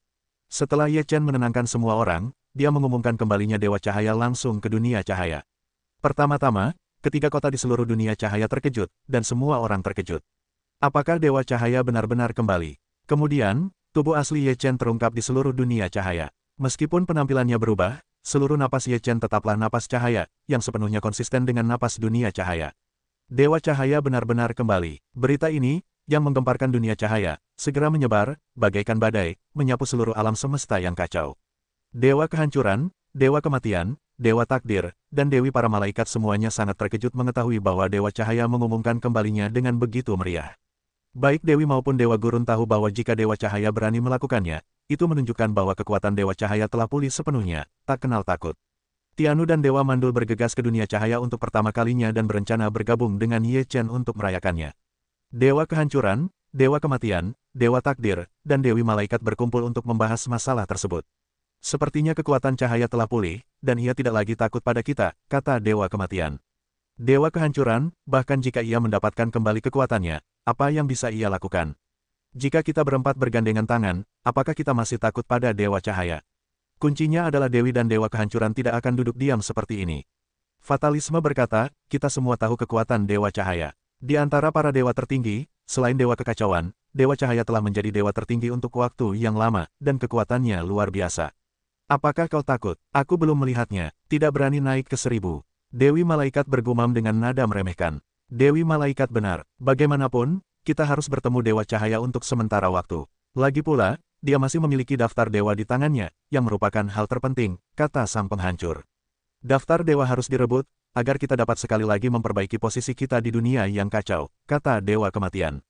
Setelah Ye Chen menenangkan semua orang, dia mengumumkan kembalinya Dewa Cahaya langsung ke dunia cahaya. Pertama-tama, ketiga kota di seluruh dunia cahaya terkejut, dan semua orang terkejut. Apakah Dewa Cahaya benar-benar kembali? Kemudian, tubuh asli Ye Chen terungkap di seluruh dunia cahaya. Meskipun penampilannya berubah, seluruh napas Ye Chen tetaplah napas cahaya, yang sepenuhnya konsisten dengan napas dunia cahaya. Dewa Cahaya benar-benar kembali. Berita ini, yang menggemparkan dunia cahaya, segera menyebar, bagaikan badai, menyapu seluruh alam semesta yang kacau. Dewa Kehancuran, Dewa Kematian, Dewa Takdir, dan Dewi para malaikat semuanya sangat terkejut mengetahui bahwa Dewa Cahaya mengumumkan kembalinya dengan begitu meriah. Baik Dewi maupun Dewa Gurun tahu bahwa jika Dewa Cahaya berani melakukannya, itu menunjukkan bahwa kekuatan Dewa Cahaya telah pulih sepenuhnya, tak kenal takut. Tianu dan Dewa Mandul bergegas ke dunia cahaya untuk pertama kalinya dan berencana bergabung dengan Ye Chen untuk merayakannya. Dewa Kehancuran, Dewa Kematian, Dewa Takdir, dan Dewi Malaikat berkumpul untuk membahas masalah tersebut. Sepertinya kekuatan cahaya telah pulih, dan ia tidak lagi takut pada kita, kata Dewa Kematian. Dewa Kehancuran, bahkan jika ia mendapatkan kembali kekuatannya, apa yang bisa ia lakukan? Jika kita berempat bergandengan tangan, apakah kita masih takut pada Dewa Cahaya? Kuncinya adalah Dewi dan Dewa Kehancuran tidak akan duduk diam seperti ini. Fatalisme berkata, kita semua tahu kekuatan Dewa Cahaya. Di antara para dewa tertinggi, selain Dewa Kekacauan, Dewa Cahaya telah menjadi dewa tertinggi untuk waktu yang lama, dan kekuatannya luar biasa. Apakah kau takut? Aku belum melihatnya, tidak berani naik ke 1000. Dewi Malaikat bergumam dengan nada meremehkan. Dewi Malaikat benar, bagaimanapun, kita harus bertemu Dewa Cahaya untuk sementara waktu. Lagi pula, dia masih memiliki daftar dewa di tangannya, yang merupakan hal terpenting, kata sang penghancur. Daftar dewa harus direbut, agar kita dapat sekali lagi memperbaiki posisi kita di dunia yang kacau, kata Dewa Kematian.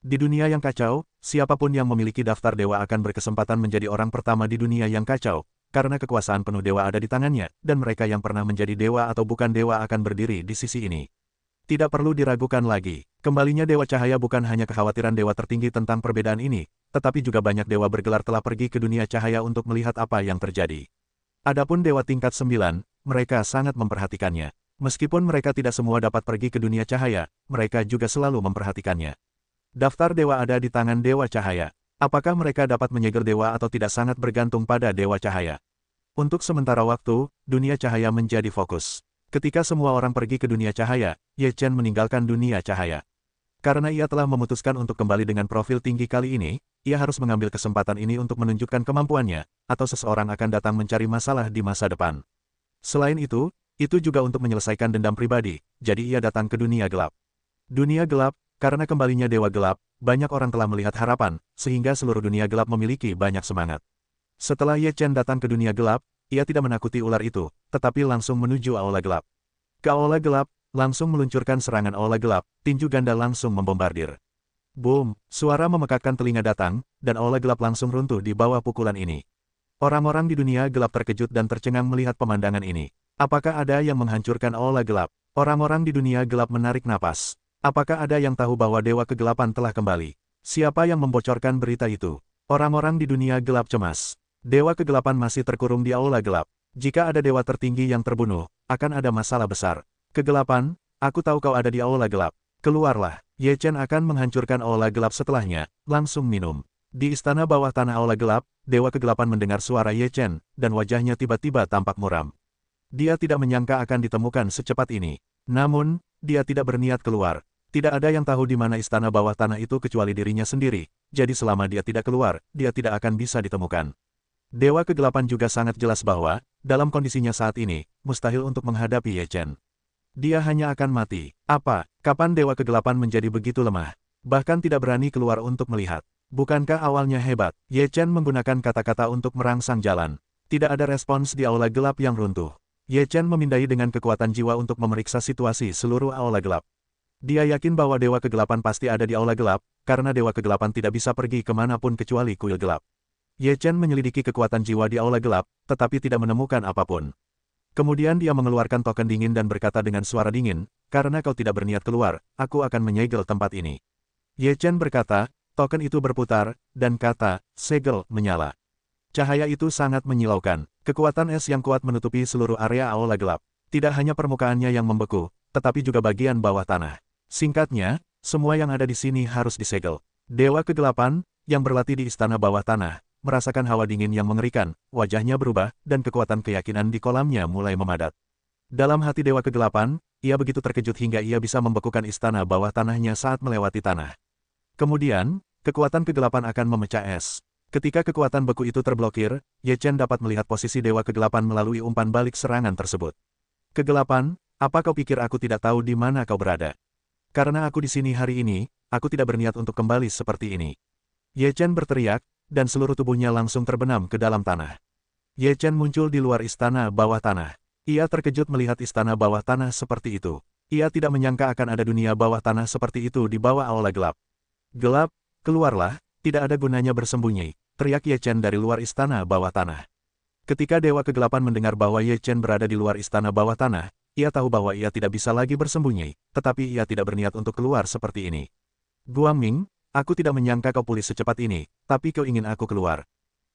Di dunia yang kacau, siapapun yang memiliki daftar dewa akan berkesempatan menjadi orang pertama di dunia yang kacau, karena kekuasaan penuh dewa ada di tangannya, dan mereka yang pernah menjadi dewa atau bukan dewa akan berdiri di sisi ini. Tidak perlu diragukan lagi, kembalinya Dewa Cahaya bukan hanya kekhawatiran dewa tertinggi tentang perbedaan ini, tetapi juga banyak dewa bergelar telah pergi ke dunia cahaya untuk melihat apa yang terjadi. Adapun dewa tingkat 9, mereka sangat memperhatikannya. Meskipun mereka tidak semua dapat pergi ke dunia cahaya, mereka juga selalu memperhatikannya. Daftar dewa ada di tangan Dewa Cahaya. Apakah mereka dapat menyegel dewa atau tidak sangat bergantung pada Dewa Cahaya. Untuk sementara waktu, dunia cahaya menjadi fokus. Ketika semua orang pergi ke dunia cahaya, Ye Chen meninggalkan dunia cahaya. Karena ia telah memutuskan untuk kembali dengan profil tinggi kali ini, ia harus mengambil kesempatan ini untuk menunjukkan kemampuannya, atau seseorang akan datang mencari masalah di masa depan. Selain itu juga untuk menyelesaikan dendam pribadi, jadi ia datang ke dunia gelap. Dunia gelap, karena kembalinya Dewa Gelap, banyak orang telah melihat harapan, sehingga seluruh dunia gelap memiliki banyak semangat. Setelah Ye Chen datang ke dunia gelap, ia tidak menakuti ular itu, tetapi langsung menuju aula gelap. Ke aula gelap, langsung meluncurkan serangan aula gelap, tinju ganda langsung membombardir. Boom, suara memekakkan telinga datang, dan aula gelap langsung runtuh di bawah pukulan ini. Orang-orang di dunia gelap terkejut dan tercengang melihat pemandangan ini. Apakah ada yang menghancurkan aula gelap? Orang-orang di dunia gelap menarik napas. Apakah ada yang tahu bahwa Dewa Kegelapan telah kembali? Siapa yang membocorkan berita itu? Orang-orang di dunia gelap cemas. Dewa Kegelapan masih terkurung di aula gelap. Jika ada dewa tertinggi yang terbunuh, akan ada masalah besar. Kegelapan, aku tahu kau ada di aula gelap. Keluarlah. Ye Chen akan menghancurkan aula gelap setelahnya, langsung minum. Di istana bawah tanah aula gelap, Dewa Kegelapan mendengar suara Ye Chen, dan wajahnya tiba-tiba tampak muram. Dia tidak menyangka akan ditemukan secepat ini. Namun, dia tidak berniat keluar. Tidak ada yang tahu di mana istana bawah tanah itu kecuali dirinya sendiri, jadi selama dia tidak keluar, dia tidak akan bisa ditemukan. Dewa Kegelapan juga sangat jelas bahwa, dalam kondisinya saat ini, mustahil untuk menghadapi Ye Chen. Dia hanya akan mati. Apa? Kapan Dewa Kegelapan menjadi begitu lemah? Bahkan tidak berani keluar untuk melihat. Bukankah awalnya hebat? Ye Chen menggunakan kata-kata untuk merangsang jalan. Tidak ada respons di aula gelap yang runtuh. Ye Chen memindai dengan kekuatan jiwa untuk memeriksa situasi seluruh aula gelap. Dia yakin bahwa Dewa Kegelapan pasti ada di aula gelap, karena Dewa Kegelapan tidak bisa pergi kemanapun kecuali kuil gelap. Ye Chen menyelidiki kekuatan jiwa di aula gelap, tetapi tidak menemukan apapun. Kemudian dia mengeluarkan token dingin dan berkata dengan suara dingin, karena kau tidak berniat keluar, aku akan menyegel tempat ini. Ye Chen berkata, token itu berputar, dan kata, segel, menyala. Cahaya itu sangat menyilaukan. Kekuatan es yang kuat menutupi seluruh area aula gelap. Tidak hanya permukaannya yang membeku, tetapi juga bagian bawah tanah. Singkatnya, semua yang ada di sini harus disegel. Dewa Kegelapan, yang berlatih di istana bawah tanah, merasakan hawa dingin yang mengerikan, wajahnya berubah, dan kekuatan keyakinan di kolamnya mulai memadat. Dalam hati Dewa Kegelapan, ia begitu terkejut hingga ia bisa membekukan istana bawah tanahnya saat melewati tanah. Kemudian, kekuatan kegelapan akan memecah es. Ketika kekuatan beku itu terblokir, Ye Chen dapat melihat posisi Dewa Kegelapan melalui umpan balik serangan tersebut. Kegelapan, apa kau pikir aku tidak tahu di mana kau berada? Karena aku di sini hari ini, aku tidak berniat untuk kembali seperti ini. Ye Chen berteriak, dan seluruh tubuhnya langsung terbenam ke dalam tanah. Ye Chen muncul di luar istana bawah tanah. Ia terkejut melihat istana bawah tanah seperti itu. Ia tidak menyangka akan ada dunia bawah tanah seperti itu di bawah aula gelap. Gelap, keluarlah, tidak ada gunanya bersembunyi, teriak Ye Chen dari luar istana bawah tanah. Ketika Dewa Kegelapan mendengar bahwa Ye Chen berada di luar istana bawah tanah, ia tahu bahwa ia tidak bisa lagi bersembunyi, tetapi ia tidak berniat untuk keluar seperti ini. Guangming, aku tidak menyangka kau pulih secepat ini, tapi kau ingin aku keluar.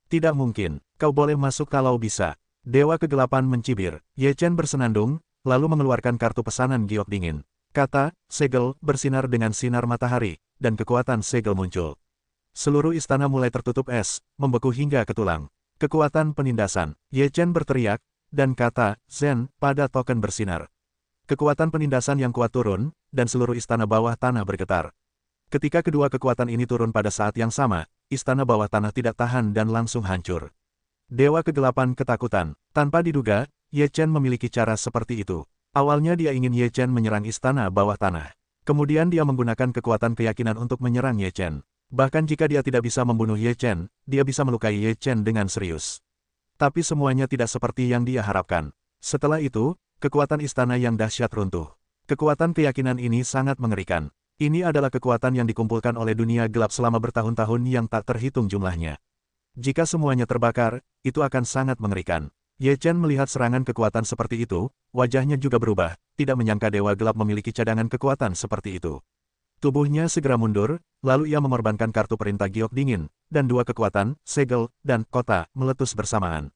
Tidak mungkin, kau boleh masuk kalau bisa. Dewa Kegelapan mencibir. Ye Chen bersenandung, lalu mengeluarkan kartu pesanan giok dingin. Kata, segel, bersinar dengan sinar matahari, dan kekuatan segel muncul. Seluruh istana mulai tertutup es, membeku hingga ke tulang. Kekuatan penindasan. Ye Chen berteriak, dan kata, Zen, pada token bersinar. Kekuatan penindasan yang kuat turun, dan seluruh istana bawah tanah bergetar. Ketika kedua kekuatan ini turun pada saat yang sama, istana bawah tanah tidak tahan dan langsung hancur. Dewa Kegelapan ketakutan. Tanpa diduga, Ye Chen memiliki cara seperti itu. Awalnya dia ingin Ye Chen menyerang istana bawah tanah. Kemudian dia menggunakan kekuatan keyakinan untuk menyerang Ye Chen. Bahkan jika dia tidak bisa membunuh Ye Chen, dia bisa melukai Ye Chen dengan serius. Tapi semuanya tidak seperti yang dia harapkan. Setelah itu, kekuatan istana yang dahsyat runtuh. Kekuatan keyakinan ini sangat mengerikan. Ini adalah kekuatan yang dikumpulkan oleh dunia gelap selama bertahun-tahun yang tak terhitung jumlahnya. Jika semuanya terbakar, itu akan sangat mengerikan. Ye Chen melihat serangan kekuatan seperti itu, wajahnya juga berubah, tidak menyangka Dewa Gelap memiliki cadangan kekuatan seperti itu. Tubuhnya segera mundur, lalu ia mengorbankan kartu perintah giok dingin, dan dua kekuatan, segel, dan kota, meletus bersamaan.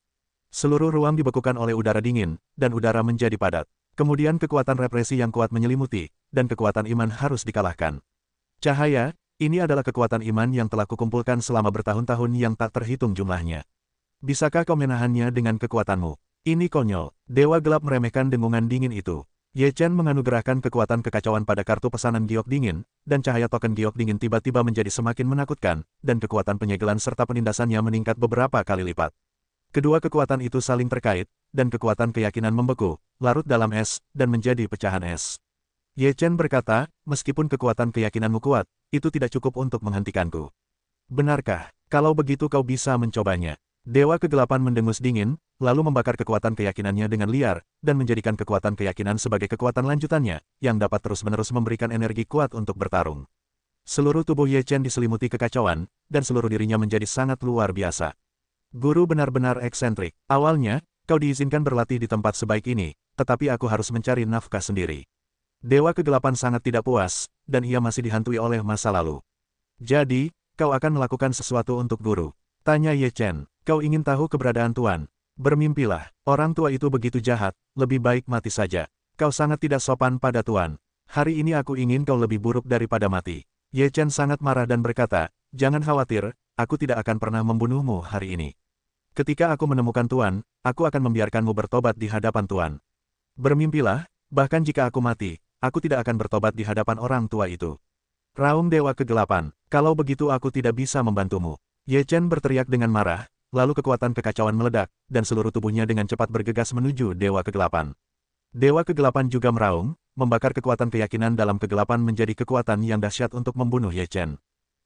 Seluruh ruang dibekukan oleh udara dingin, dan udara menjadi padat. Kemudian kekuatan represi yang kuat menyelimuti, dan kekuatan iman harus dikalahkan. Cahaya, ini adalah kekuatan iman yang telah kukumpulkan selama bertahun-tahun yang tak terhitung jumlahnya. Bisakah kau menahannya dengan kekuatanmu? Ini konyol. Dewa gelap meremehkan dengungan dingin itu. Ye Chen menganugerahkan kekuatan kekacauan pada kartu pesanan giok dingin, dan cahaya token giok dingin tiba-tiba menjadi semakin menakutkan, dan kekuatan penyegelan serta penindasannya meningkat beberapa kali lipat. Kedua kekuatan itu saling terkait, dan kekuatan keyakinan membeku, larut dalam es, dan menjadi pecahan es. Ye Chen berkata, meskipun kekuatan keyakinanmu kuat, itu tidak cukup untuk menghentikanku. Benarkah? Kalau begitu kau bisa mencobanya. Dewa kegelapan mendengus dingin, lalu membakar kekuatan keyakinannya dengan liar, dan menjadikan kekuatan keyakinan sebagai kekuatan lanjutannya, yang dapat terus-menerus memberikan energi kuat untuk bertarung. Seluruh tubuh Ye Chen diselimuti kekacauan, dan seluruh dirinya menjadi sangat luar biasa. Guru benar-benar eksentrik. Awalnya, kau diizinkan berlatih di tempat sebaik ini, tetapi aku harus mencari nafkah sendiri. Dewa kegelapan sangat tidak puas, dan ia masih dihantui oleh masa lalu. Jadi, kau akan melakukan sesuatu untuk guru? Tanya Ye Chen. Kau ingin tahu keberadaan Tuan? Bermimpilah, orang tua itu begitu jahat, lebih baik mati saja. Kau sangat tidak sopan pada Tuan. Hari ini aku ingin kau lebih buruk daripada mati. Ye Chen sangat marah dan berkata, jangan khawatir, aku tidak akan pernah membunuhmu hari ini. Ketika aku menemukan Tuan, aku akan membiarkanmu bertobat di hadapan Tuan. Bermimpilah, bahkan jika aku mati, aku tidak akan bertobat di hadapan orang tua itu. Raung Dewa Kegelapan, kalau begitu aku tidak bisa membantumu. Ye Chen berteriak dengan marah, lalu kekuatan kekacauan meledak, dan seluruh tubuhnya dengan cepat bergegas menuju Dewa Kegelapan. Dewa Kegelapan juga meraung, membakar kekuatan keyakinan dalam kegelapan menjadi kekuatan yang dahsyat untuk membunuh Ye Chen.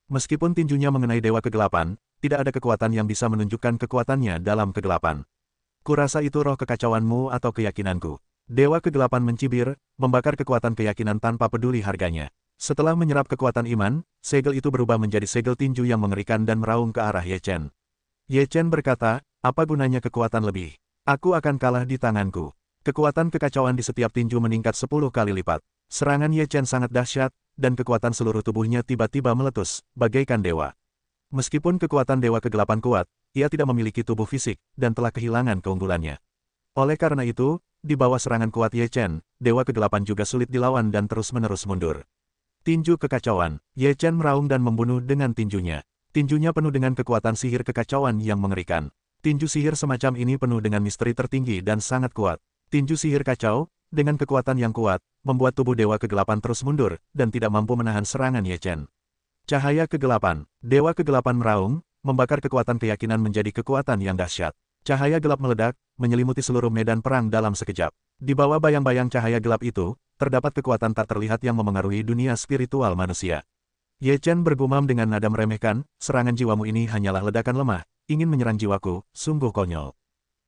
Meskipun tinjunya mengenai Dewa Kegelapan, tidak ada kekuatan yang bisa menunjukkan kekuatannya dalam kegelapan. Kurasa itu roh kekacauanmu atau keyakinanku. Dewa Kegelapan mencibir, membakar kekuatan keyakinan tanpa peduli harganya. Setelah menyerap kekuatan iman, segel itu berubah menjadi segel tinju yang mengerikan dan meraung ke arah Ye Chen. Ye Chen berkata, apa gunanya kekuatan lebih? Aku akan kalah di tanganku. Kekuatan kekacauan di setiap tinju meningkat 10 kali lipat. Serangan Ye Chen sangat dahsyat, dan kekuatan seluruh tubuhnya tiba-tiba meletus, bagaikan dewa. Meskipun kekuatan Dewa Kegelapan kuat, ia tidak memiliki tubuh fisik, dan telah kehilangan keunggulannya. Oleh karena itu, di bawah serangan kuat Ye Chen, Dewa Kegelapan juga sulit dilawan dan terus-menerus mundur. Tinju kekacauan, Ye Chen meraung dan membunuh dengan tinjunya. Tinjunya penuh dengan kekuatan sihir kekacauan yang mengerikan. Tinju sihir semacam ini penuh dengan misteri tertinggi dan sangat kuat. Tinju sihir kacau, dengan kekuatan yang kuat, membuat tubuh Dewa Kegelapan terus mundur, dan tidak mampu menahan serangan Ye Chen. Cahaya kegelapan, Dewa Kegelapan meraung, membakar kekuatan keyakinan menjadi kekuatan yang dahsyat. Cahaya gelap meledak, menyelimuti seluruh medan perang dalam sekejap. Di bawah bayang-bayang cahaya gelap itu, terdapat kekuatan tak terlihat yang memengaruhi dunia spiritual manusia. Ye Chen bergumam dengan nada meremehkan, serangan jiwamu ini hanyalah ledakan lemah, ingin menyerang jiwaku, sungguh konyol.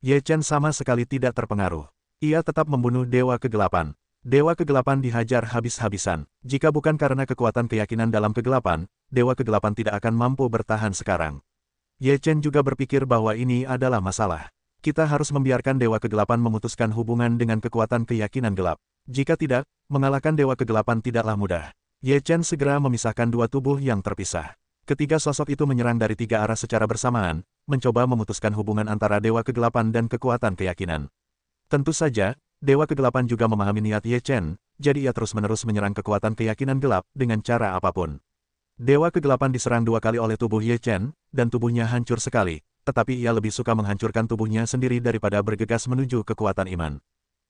Ye Chen sama sekali tidak terpengaruh. Ia tetap membunuh Dewa Kegelapan. Dewa Kegelapan dihajar habis-habisan. Jika bukan karena kekuatan keyakinan dalam kegelapan, Dewa Kegelapan tidak akan mampu bertahan sekarang. Ye Chen juga berpikir bahwa ini adalah masalah. Kita harus membiarkan Dewa Kegelapan memutuskan hubungan dengan kekuatan keyakinan gelap. Jika tidak, mengalahkan Dewa Kegelapan tidaklah mudah. Ye Chen segera memisahkan dua tubuh yang terpisah. Ketiga sosok itu menyerang dari tiga arah secara bersamaan, mencoba memutuskan hubungan antara Dewa Kegelapan dan kekuatan keyakinan. Tentu saja, Dewa Kegelapan juga memahami niat Ye Chen, jadi ia terus-menerus menyerang kekuatan keyakinan gelap dengan cara apapun. Dewa Kegelapan diserang dua kali oleh tubuh Ye Chen, dan tubuhnya hancur sekali, tetapi ia lebih suka menghancurkan tubuhnya sendiri daripada bergegas menuju kekuatan iman.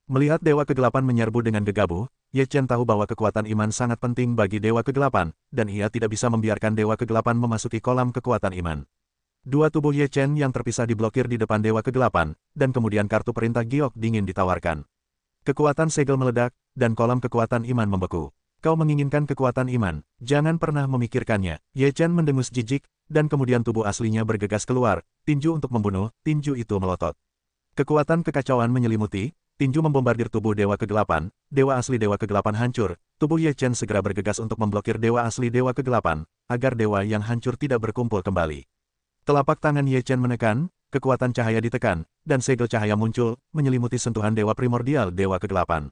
Melihat Dewa Kegelapan menyerbu dengan gegabah, Ye Chen tahu bahwa kekuatan iman sangat penting bagi Dewa Kegelapan, dan ia tidak bisa membiarkan Dewa Kegelapan memasuki kolam kekuatan iman. Dua tubuh Ye Chen yang terpisah diblokir di depan Dewa Kegelapan, dan kemudian kartu perintah giok dingin ditawarkan. Kekuatan segel meledak, dan kolam kekuatan iman membeku. Kau menginginkan kekuatan iman, jangan pernah memikirkannya. Ye Chen mendengus jijik, dan kemudian tubuh aslinya bergegas keluar, tinju untuk membunuh, tinju itu melotot. Kekuatan kekacauan menyelimuti, tinju membombardir tubuh Dewa Kegelapan, Dewa asli Dewa Kegelapan hancur, tubuh Ye Chen segera bergegas untuk memblokir Dewa asli Dewa Kegelapan, agar dewa yang hancur tidak berkumpul kembali. Telapak tangan Ye Chen menekan, kekuatan cahaya ditekan, dan segel cahaya muncul, menyelimuti sentuhan Dewa Primordial Dewa Kegelapan.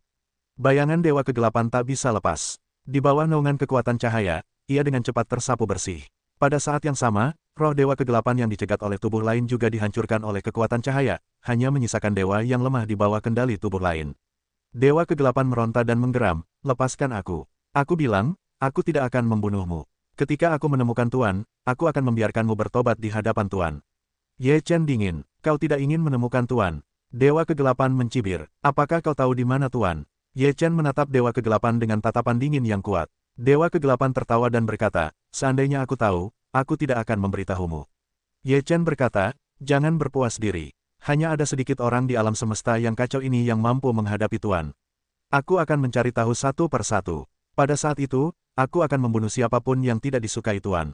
Bayangan Dewa Kegelapan tak bisa lepas. Di bawah naungan kekuatan cahaya, ia dengan cepat tersapu bersih. Pada saat yang sama, roh Dewa Kegelapan yang dicegat oleh tubuh lain juga dihancurkan oleh kekuatan cahaya, hanya menyisakan dewa yang lemah di bawah kendali tubuh lain. Dewa Kegelapan meronta dan menggeram, lepaskan aku. Aku bilang, aku tidak akan membunuhmu. Ketika aku menemukan Tuan, aku akan membiarkanmu bertobat di hadapan Tuan. Ye Chen dingin, Kau tidak ingin menemukan Tuan. Dewa Kegelapan mencibir. Apakah kau tahu di mana Tuan? Ye Chen menatap Dewa Kegelapan dengan tatapan dingin yang kuat. Dewa Kegelapan tertawa dan berkata, seandainya aku tahu, aku tidak akan memberitahumu. Ye Chen berkata, jangan berpuas diri. Hanya ada sedikit orang di alam semesta yang kacau ini yang mampu menghadapi Tuan. Aku akan mencari tahu satu persatu. Pada saat itu, aku akan membunuh siapapun yang tidak disukai Tuan.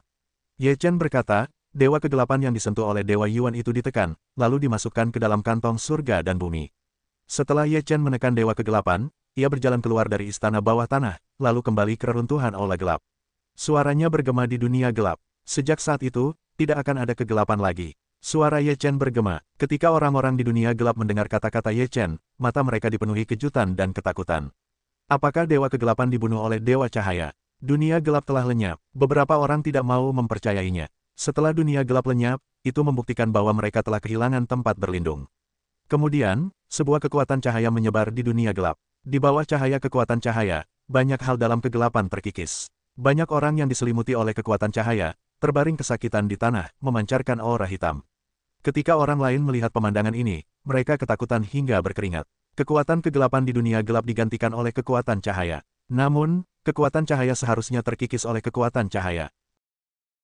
Ye Chen berkata, Dewa Kegelapan yang disentuh oleh Dewa Yuan itu ditekan, lalu dimasukkan ke dalam kantong surga dan bumi. Setelah Ye Chen menekan Dewa Kegelapan, ia berjalan keluar dari istana bawah tanah, lalu kembali ke reruntuhan aula gelap. Suaranya bergema di dunia gelap. Sejak saat itu, tidak akan ada kegelapan lagi. Suara Ye Chen bergema. Ketika orang-orang di dunia gelap mendengar kata-kata Ye Chen, mata mereka dipenuhi kejutan dan ketakutan. Apakah Dewa Kegelapan dibunuh oleh Dewa Cahaya? Dunia gelap telah lenyap. Beberapa orang tidak mau mempercayainya. Setelah dunia gelap lenyap, itu membuktikan bahwa mereka telah kehilangan tempat berlindung. Kemudian, sebuah kekuatan cahaya menyebar di dunia gelap. Di bawah cahaya kekuatan cahaya, banyak hal dalam kegelapan terkikis. Banyak orang yang diselimuti oleh kekuatan cahaya, terbaring kesakitan di tanah, memancarkan aura hitam. Ketika orang lain melihat pemandangan ini, mereka ketakutan hingga berkeringat. Kekuatan kegelapan di dunia gelap digantikan oleh kekuatan cahaya. Namun, kekuatan cahaya seharusnya terkikis oleh kekuatan cahaya.